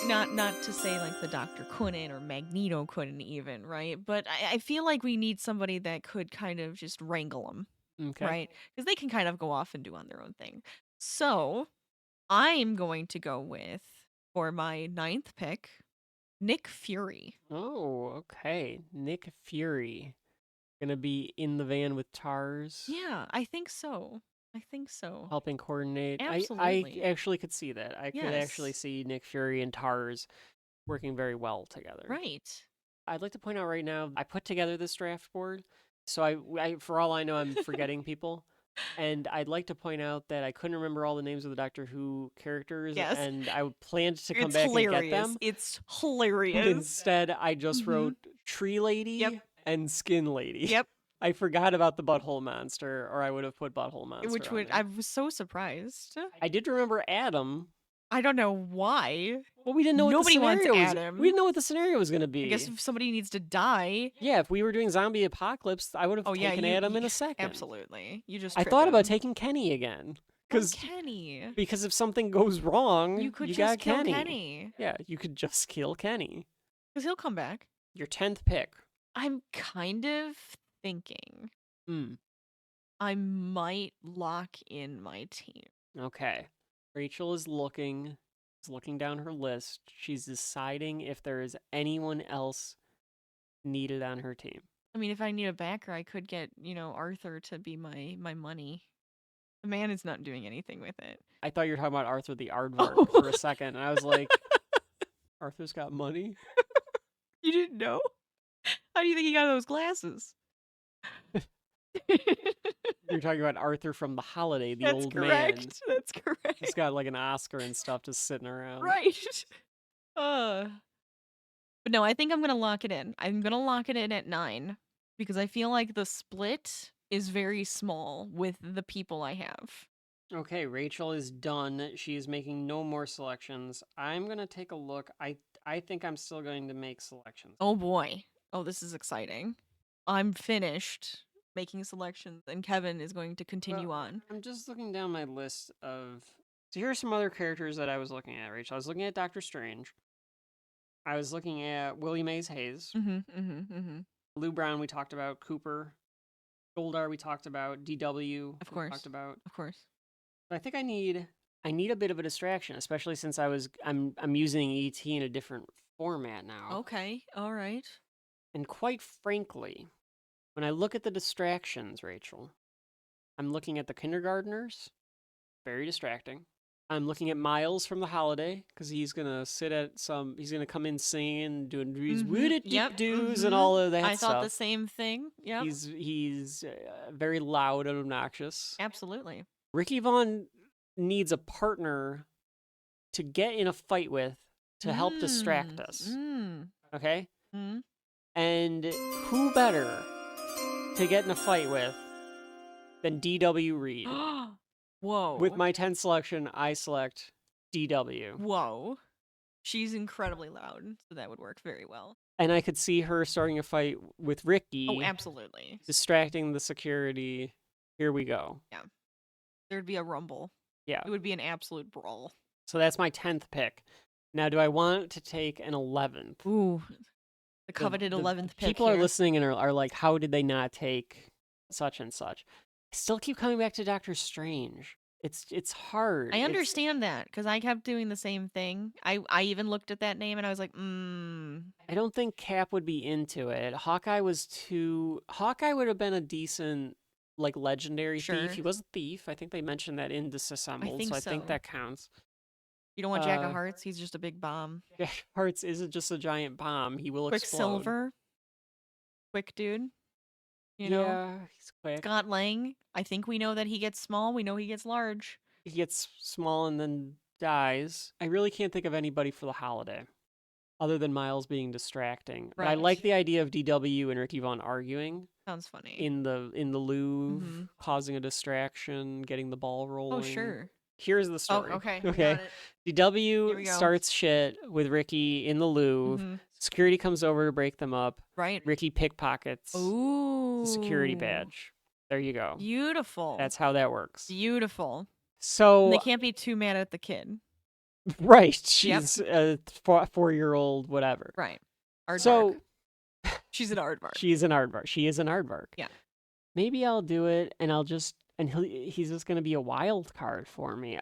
not to say like the Doctor couldn't or Magneto couldn't even, right? But I feel like we need somebody that could kind of just wrangle them, Okay. right? Because they can kind of go off and do on their own thing. So I'm going to go with, for my 9th pick, Nick Fury. Oh, okay. Nick Fury. Gonna be in the van with Tars. Yeah, I think so. Helping coordinate. Absolutely. I actually could see that. I could actually Yes. see Nick Fury and Tars working very well together. Right. I'd like to point out right now, I put together this draft board. So for all I know, I'm forgetting people. And I'd like to point out that I couldn't remember all the names of the Doctor Who characters. Yes. And I planned to come It's back hilarious. and get them. It's But hilarious. instead, I just wrote Tree Lady Yep. and Skin Lady. Yep. I forgot about the Butthole Monster, or I would have put Butthole Monster. Which on would there. I was so surprised. I did remember Adam. I don't know why. Well, we didn't know Nobody what the wants scenario was. Adam. We didn't know what the scenario was going to be. I guess if somebody needs to die. Yeah, if we were doing zombie apocalypse, I would have Oh yeah, taken Adam in a second. Absolutely. You just I trip thought about him. taking Kenny again. Oh, 'Cause- Kenny. Because if something goes wrong, You could got just kill Kenny. Kenny. Yeah, you could just kill Kenny. Because he'll come back. Your 10th pick. I'm kind of thinking Hmm. I might lock in my team. Okay. Rachel is looking down her list. She's deciding if there is anyone else needed on her team. I mean, if I need a backer, I could get, Arthur to be my money. The man is not doing anything with it. I thought you were talking about Arthur the Aardvark Oh. for a second, and I was like, Arthur's got money? You didn't know? How do you think he got those glasses? You're talking about Arthur from The Holiday, the That's old correct. man. That's correct. He's got like an Oscar and stuff just sitting around. Right. But no, I think I'm gonna lock it in. I'm gonna lock it in at 9 because I feel like the split is very small with the people I have. Okay, Rachel is done. She is making no more selections. I'm going to take a look. I think I'm still going to make selections. Oh boy. Oh, this is exciting. I'm finished making selections and Kevin is going to continue Well, on. I'm just looking down my list of... So here are some other characters that I was looking at, Rachel. I was looking at Doctor Strange. I was looking at Willie Mays Hayes. Lou Brown we talked about. Cooper. Goldar we talked about. DW Of we course. talked about. Of course. But I think I need a bit of a distraction, especially since I'm using ET in a different format now. Okay. All right. And quite frankly, when I look at the distractions, Rachel, I'm looking at the kindergartners, very distracting. I'm looking at Miles from The Holiday because he's gonna he's gonna come in singing, doing these Yep. doos and all of that I stuff. thought the same thing. Yep. He's very loud and obnoxious. Absolutely. Ricky Vaughn needs a partner to get in a fight with to help distract us. Okay? Mm. And who better to get in a fight with than D.W. Reed? Whoa. With my 10 selection, I select D.W. Whoa. She's incredibly loud, so that would work very well. And I could see her starting a fight with Ricky. Oh, absolutely. Distracting the security. Here we go. There'd be a rumble. Yeah. It would be an absolute brawl. So that's my 10th pick. Now, do I want to take an 11th? Ooh. The coveted 11th pick. People are here. listening and are like, how did they not take such and such? I still keep coming back to Doctor Strange. It's hard. I understand that because I kept doing the same thing. I even looked at that name and I was like, I don't think Cap would be into it. Hawkeye would have been a decent, like, legendary Sure. thief. He was a thief. I think they mentioned that in Disassembled, think so I think so. that counts. You don't want Jack of Uh, Hearts? He's just a big bomb. Jack Hearts isn't just a giant bomb. He will explode. Quicksilver. Quick dude. You know? Yeah, he's quick. Scott Lang. I think we know that he gets small. We know he gets large. He gets small and then dies. I really can't think of anybody for the holiday other than Miles being distracting. But I like Right. the idea of DW and Ricky Vaughn arguing Sounds funny. in the Louvre, Mhm. causing a distraction, getting the ball rolling. Oh, sure. Here's the Oh, story. okay. Okay. Got it. Here DW we go. starts shit with Ricky in the Louvre. Mhm. Security comes over to break them up. Right. Ricky pickpockets Ooh. the security badge. There you go. Beautiful. That's how that works. beautiful. So And they can't be too mad at the kid. Right. She's a 4-year-old, whatever. Right. Aardvark. So She's an aardvark. she's an aardvark. She is an aardvark. Yeah. Maybe I'll do it, and he's just going to be a wild card for me.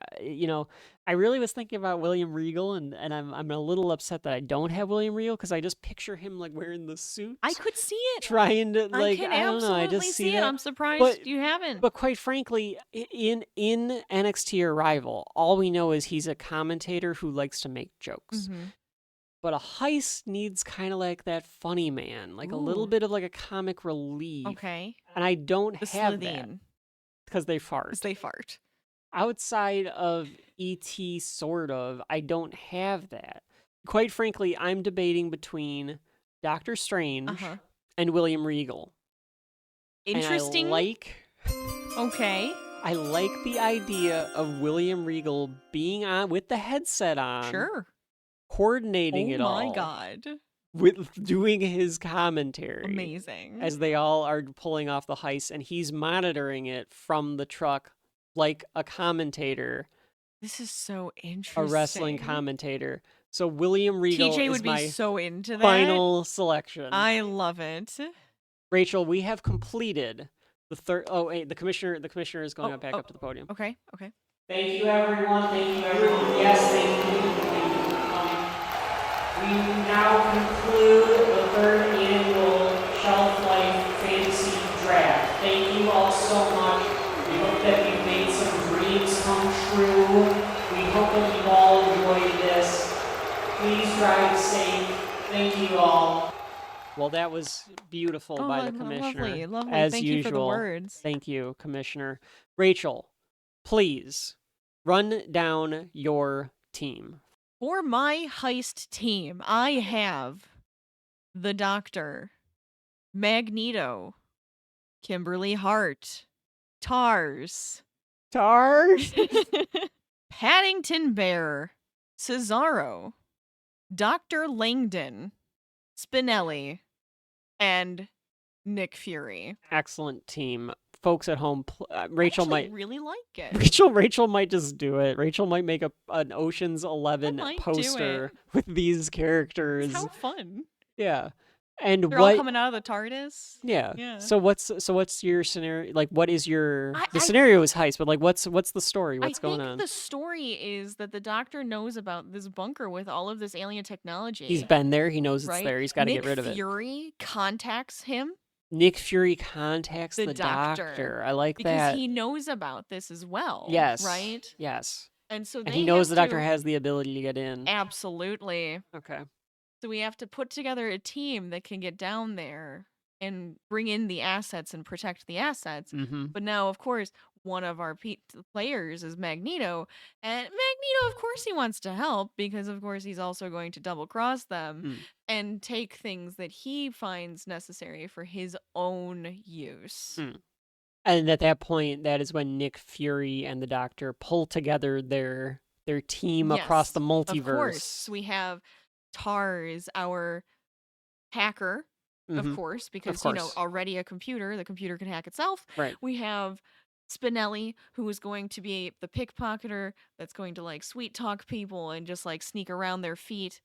I really was thinking about William Regal, and I'm a little upset that I don't have William Regal because I just picture him like wearing the suit. I could see it. Trying to I can don't know. I absolutely just see it. that. I'm surprised But- you haven't. But quite frankly, in NXT Arrival, all we know is he's a commentator who likes to make jokes. Mhm. But a heist needs kind of like that funny man, like a little Ooh. bit of like a comic relief. Okay. And I don't The have that Slitheen. because they fart. Because they fart. Outside of ET, sort of, I don't have that. Quite frankly, I'm debating between Doctor Strange Uh-huh. and William Regal. Interesting. And Okay. I like the idea of William Regal being on with the headset on, Sure. coordinating Oh it all, my god. with doing his commentary. Amazing. As they all are pulling off the heist, and he's monitoring it from the truck like a commentator, This is so interesting. a wrestling commentator. So William Regal TJ is would be my so into that. final selection. I love it. Rachel, we have completed the third. Oh wait, the commissioner is going back Oh, up to the podium. Okay. Okay. Thank you, everyone. Thank you, everyone. Yes, thank you. We now conclude the third annual Shelf Life Fantasy Draft. Thank you all so much. We hope that we made some dreams come true. We hope that you all enjoyed this. Please drive safe. Thank you all. Well, that was beautiful by the commissioner. Lovely. Lovely. As Thank usual. you for the words. Thank you, Commissioner. Rachel, please run down your team. For my heist team, I have the Doctor, Magneto, Kimberly Hart, Tars, Tars? Paddington Bear, Cesaro, Dr. Langdon, Spinelli, and Nick Fury. Excellent team. Folks at home, Rachel I might really like it. Rachel might just do it. Rachel might make an Ocean's 11 might do poster with these characters. How fun. Yeah. And They're all coming out of the TARDIS. Yeah. Yeah. So what's your scenario? Like, what is your I scenario is heist, but like, what's the story? What's I going think on? the story is that the Doctor knows about this bunker with all of this alien technology. He's been there. He knows it's right? there. He's got to Nick get rid of it. Fury contacts him Nick Fury contacts The the doctor, doctor. I like because that. he knows about this as well. Yes. Right? Yes. And so And they he knows have the doctor to- has the ability to get in. Absolutely. Okay. So we have to put together a team that can get down there and bring in the assets and protect the assets. Mm-hmm. But now, of course, one of our players is Magneto. And Magneto, of course, he wants to help because, of course, he's also going to double cross them and take things that he finds necessary for his own use. And at that point, that is when Nick Fury and the doctor pull together their team across Yes, the multiverse. Of course, we have Tars, our hacker, of Mhm. course, because, course. already a computer, the computer can hack itself. Right. We have Spinelli, who is going to be the pickpocketer that's going to, like, sweet talk people and just, like, sneak around their feet.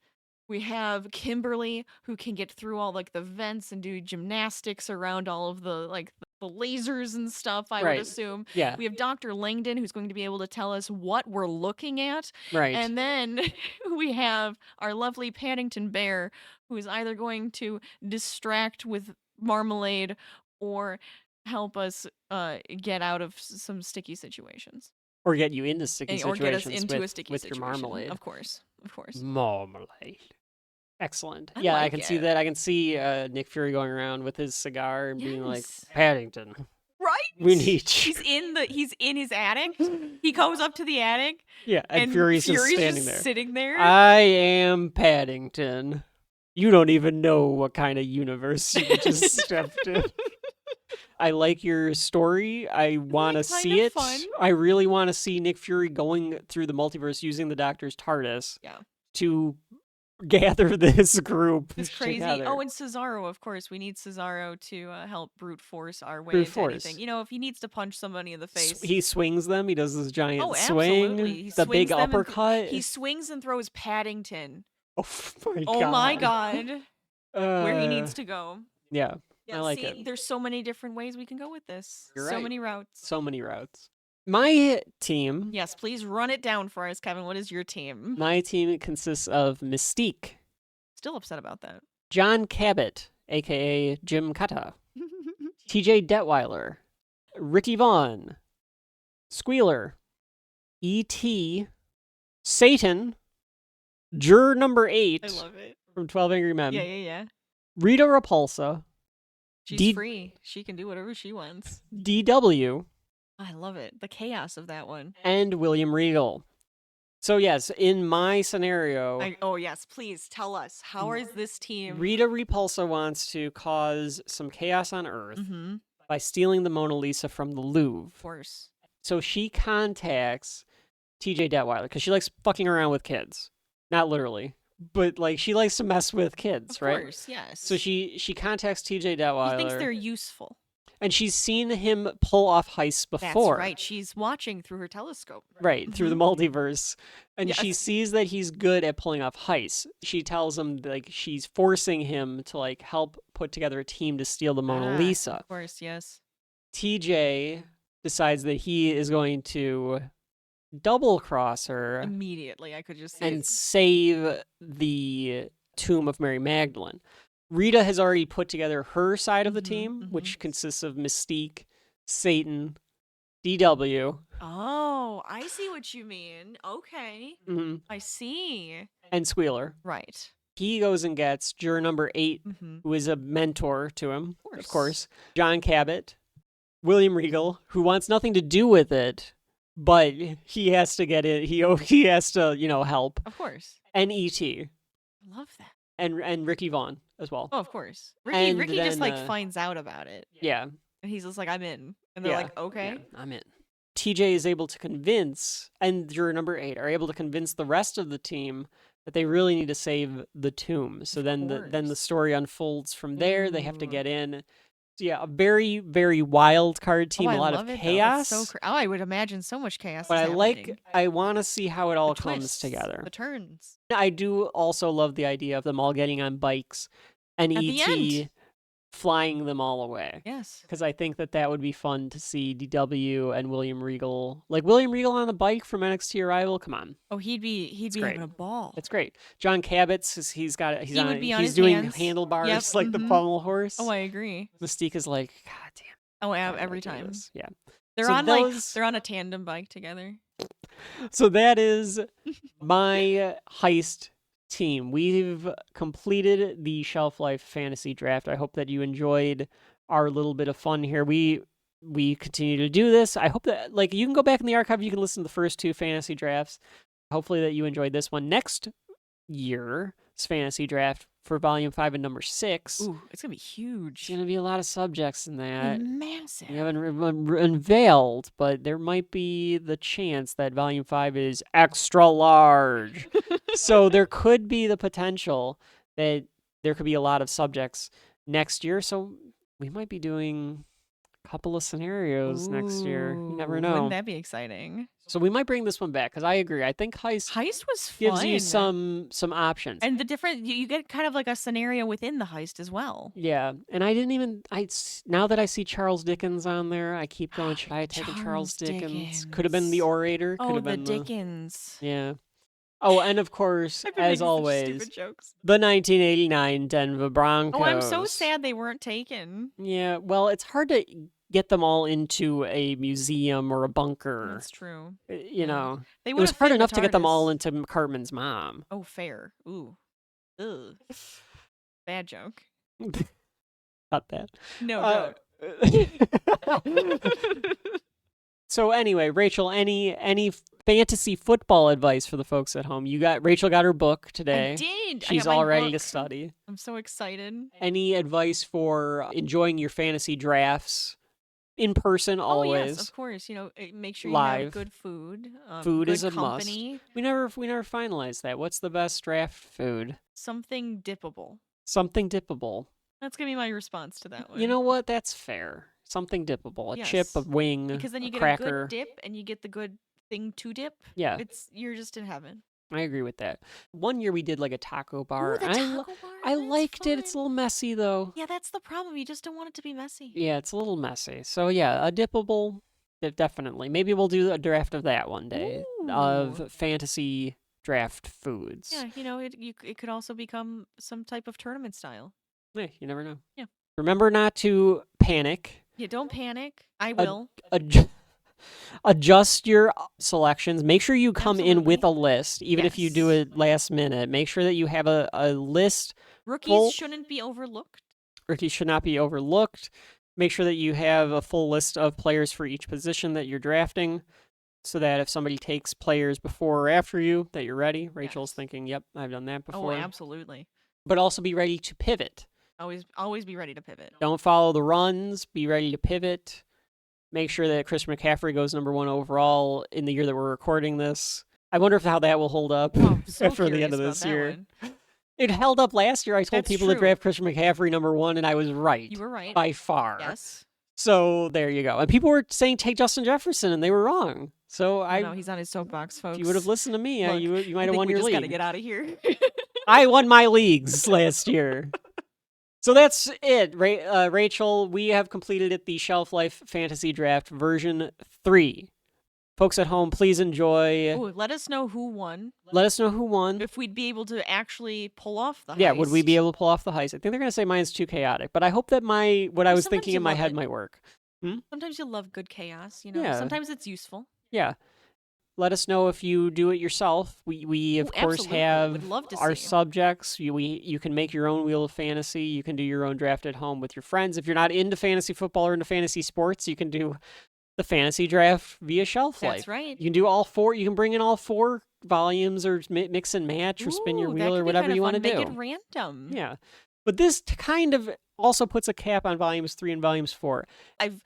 We have Kimberly, who can get through all, like, the vents and do gymnastics around all of the, like, the lasers and stuff, I Right. would assume. Yeah. We have Dr. Langdon, who's going to be able to tell us what we're looking at. Right. And then we have our lovely Paddington Bear, who is either going to distract with marmalade or help us get out of some sticky situations. Or get you into sticky Or get us situations into with, a sticky with situation. your marmalade. Of course. Of course. Marmalade. Excellent. I Yeah, I like can see it. that. I can see Nick Fury going around with his cigar and being like, Yes. Paddington, Right? we need you. He's in his attic. He goes up to the attic Yeah, and Fury's just standing just there. sitting there. I am Paddington. You don't even know what kind of universe you just stepped in. I like your story. I want to kind see of it. fun? I really want to see Nick Fury going through the multiverse using the Doctor's TARDIS Yeah. to gather this group It's crazy. together. Oh, and Cesaro, of course. We need Cesaro to help brute force our way Brute into force. anything. You know, if he needs to punch somebody in the face. He swings them. He does this giant Oh, swing. absolutely. He The swings big them and uppercut. he swings and throws Paddington. Oh my god. Oh my god. Where he needs to go. Yeah, Yeah, I like see, it. there's so many different ways we can go with this. You're so right. many routes. So many routes. My team. Yes, please run it down for us, Kevin. What is your team? My team consists of Mystique, Still upset about that. John Cabot, aka Jim Kata, T.J. Detweiler, Ricky Vaughn, Squealer, E.T., Satan, Juror number 8 I love it. from 12 Angry Men, Yeah. Rita Repulsa, She's D- free. She can do whatever she wants. D.W., I love it. The chaos of that one. and William Regal. So yes, in my scenario, Oh yes, please tell us. How is this team? Rita Repulsa wants to cause some chaos on Earth Mm-hmm. by stealing the Mona Lisa from the Louvre. Of course. So she contacts TJ Detweiler because she likes fucking around with kids. Not literally, but like she likes to mess with kids, Of right? course, yes. So she contacts TJ Detweiler. He thinks they're useful. And she's seen him pull off heists before. That's right. She's watching through her telescope. Right, through the multiverse. And she Yes. sees that he's good at pulling off heists. She tells him, like, she's forcing him to, like, help put together a team to steal the Mona Lisa. Of course, yes. TJ decides that he is going to double cross her Immediately, I could just see and it. save the tomb of Mary Magdalene. Rita has already put together her side of the team, which consists of Mystique, Satan, DW, Oh, I see what you mean. Okay. mhm, I see. and Squealer. Right. He goes and gets juror number 8, Mm-hmm. who is a mentor to him, Of of course. course. John Cabot, William Regal, who wants nothing to do with it, but he has to get in. He has to, help. Of course. And E.T. I love that. and Ricky Vaughn as well. Oh, of course. Ricky And Ricky just then, finds out about it. Yeah. And he's just like, I'm in. And they're Yeah, like, okay. yeah, I'm in. TJ is able to convince, and juror number 8 are able to convince the rest of the team that they really need to save the tomb. So Of then the course. story unfolds from there. They have to Ooh. get in. So yeah, a very, very wild card team. Oh, A I lot love of it, though. It's chaos. so I would imagine so much chaos. But is I want to see how it all the comes twists, together. The turns. I do also love the idea of them all getting on bikes and At the E.T. end. flying them all away. Yes. Because I think that would be fun to see DW and William Regal. Like William Regal on the bike from NXT Arrival. Come on. Oh, he'd be great. having a ball. It's great. John Cabot's He would be on he's his doing hands. handlebars Yep, like the mhm. pommel horse. Oh, I agree. Mystique is like, God damn. Oh, I gotta every do time. this." Yeah. They're So on those- they're on a tandem bike together. So that is my heist team. We've completed the Shelf Life Fantasy Draft. I hope that you enjoyed our little bit of fun here. We continue to do this. I hope that you can go back in the archive. You can listen to the first 2 fantasy drafts. Hopefully that you enjoyed this one. Next year's fantasy draft for Volume 5 and number 6. Ooh, it's gonna be It's huge. going to be a lot of subjects in that. Massive. We haven't unveiled, but there might be the chance that Volume 5 is extra large. So there could be the potential that there could be a lot of subjects next year. So we might be doing a couple of scenarios next year. You never Ooh, know. Wouldn't that be exciting? So we might bring this one back because I agree. I think Heist Heist was fun. gives you some options. And the different you get kind of like a scenario within the heist as well. Yeah, and I didn't even. Now that I see Charles Dickens on there, I keep going. Should I have taken Charles Charles Dickens? Could have been the Dickens. orator. Could Oh, have the been Dickens. Yeah. Oh, and of course, I've been making as such always, stupid jokes. the 1989 Denver Broncos. Oh, I'm so sad they weren't taken. Yeah, well, it's hard to get them all into a museum or a bunker. That's true. You know, They it was would've hard fit the enough to get them all TARDIS. into Cartman's mom. Oh, fair. Ooh. Ugh. Bad joke. Cut that. No, don't. So anyway, Rachel, any fantasy football advice for the folks at home? Rachel got her book today. I did. I She's got my all ready to book. study. I'm so excited. Any advice for enjoying your fantasy drafts in person Oh always. yes, of course. Make sure you have Live. good food. Food good is a company, must. We never finalized that. What's the best draft food? something dippable. Something dippable. That's gonna be my response to that one. You know what? That's fair. Something dippable. A chip, a Yes. wing, because then you a get cracker. a good dip and you get the good thing to dip. Yeah, You're just in heaven. I agree with that. One year we did like a taco bar. Ooh, the taco bar. I That's liked it. It's a fun. little messy though. Yeah, that's the problem. You just don't want it to be messy. Yeah, it's a little messy. So yeah, a dippable, definitely. Maybe we'll do a draft of that one day Ooh. of fantasy draft foods. Yeah, it could also become some type of tournament style. Yeah, you never know. Yeah. Remember not to panic. Yeah, don't panic. I will. Adjust your selections. Make sure you come in with a list, even if you do Yes. it last minute. Make sure that you have a list. Rookies full- shouldn't be overlooked. Rookies should not be overlooked. Make sure that you have a full list of players for each position that you're drafting, so that if somebody takes players before or after you, that you're ready. Rachel's Yes. thinking, yep, I've done that Oh, before. absolutely. But also be ready to pivot. Always be ready to pivot. Don't follow the runs. Be ready to pivot. Make sure that Christian McCaffrey goes number 1 overall in the year that we're recording this. I wonder how that will hold up Oh, I'm so for the end of curious this about that year. one. It held up last year. I told That's people to true. draft Christian McCaffrey number 1, and I was right. You were right. By far. Yes. So there you go. And people were saying take Justin Jefferson, and they were wrong. So No, he's on his soapbox, folks. if you would have listened to me, Look, you might I have think won we your just league. gotta get out of here. I won my leagues last year. So that's it, Rachel. We have completed it, the Shelf Life Fantasy Draft version 3. Folks at home, please enjoy. Ooh, let us know who won. Let us know who won. If we'd be able to actually pull off the Yeah, would we be heist. able to pull off the heist? I think they're going to say mine's too chaotic, but I hope that what I Well, was sometimes thinking you in my love head it. might work. Sometimes you love good chaos, Yeah. Sometimes it's useful. Yeah. Let us know if you do it yourself. We of Ooh, course absolutely. have Would love to our see. subjects. You can make your own wheel of fantasy. You can do your own draft at home with your friends. If you're not into fantasy football or into fantasy sports, you can do the fantasy draft via Shelf Life. That's right. You can do all 4. You can bring in all 4 volumes or mix and match or spin your Ooh, that wheel could or be whatever kinda you want to fun. do. Make it random. Yeah. But this kind of also puts a cap on volumes 3 and volumes 4. I've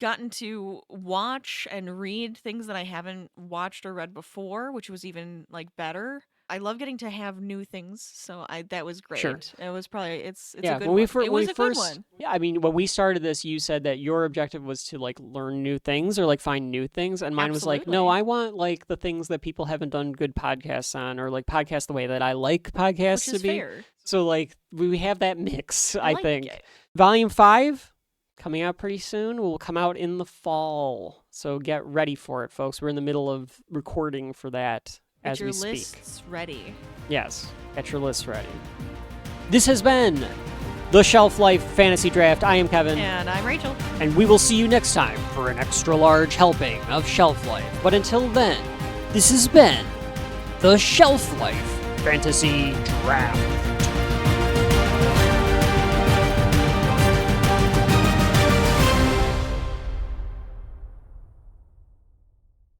gotten to watch and read things that I haven't watched or read before, which was even better. I love getting to have new things, so that was great. Sure. It was probably it's Yeah, a good when we one. first, It was a good one. Yeah, I mean, when we started this, you said that your objective was to learn new things or find new things, and mine was no, Absolutely. I want the things that people haven't done good podcasts on, or podcasts the way that I like podcasts Which is to be. fair. So we have that mix. I like think it. Volume 5 coming out pretty soon. Will come out in the fall, so get ready for it, folks. We're in the middle of recording for that Get as your we speak. lists ready. Yes, get your lists ready. This has been the Shelf Life Fantasy Draft. I am Kevin, And I'm Rachel. and we will see you next time for an extra large helping of Shelf Life. But until then, this has been the Shelf Life Fantasy Draft.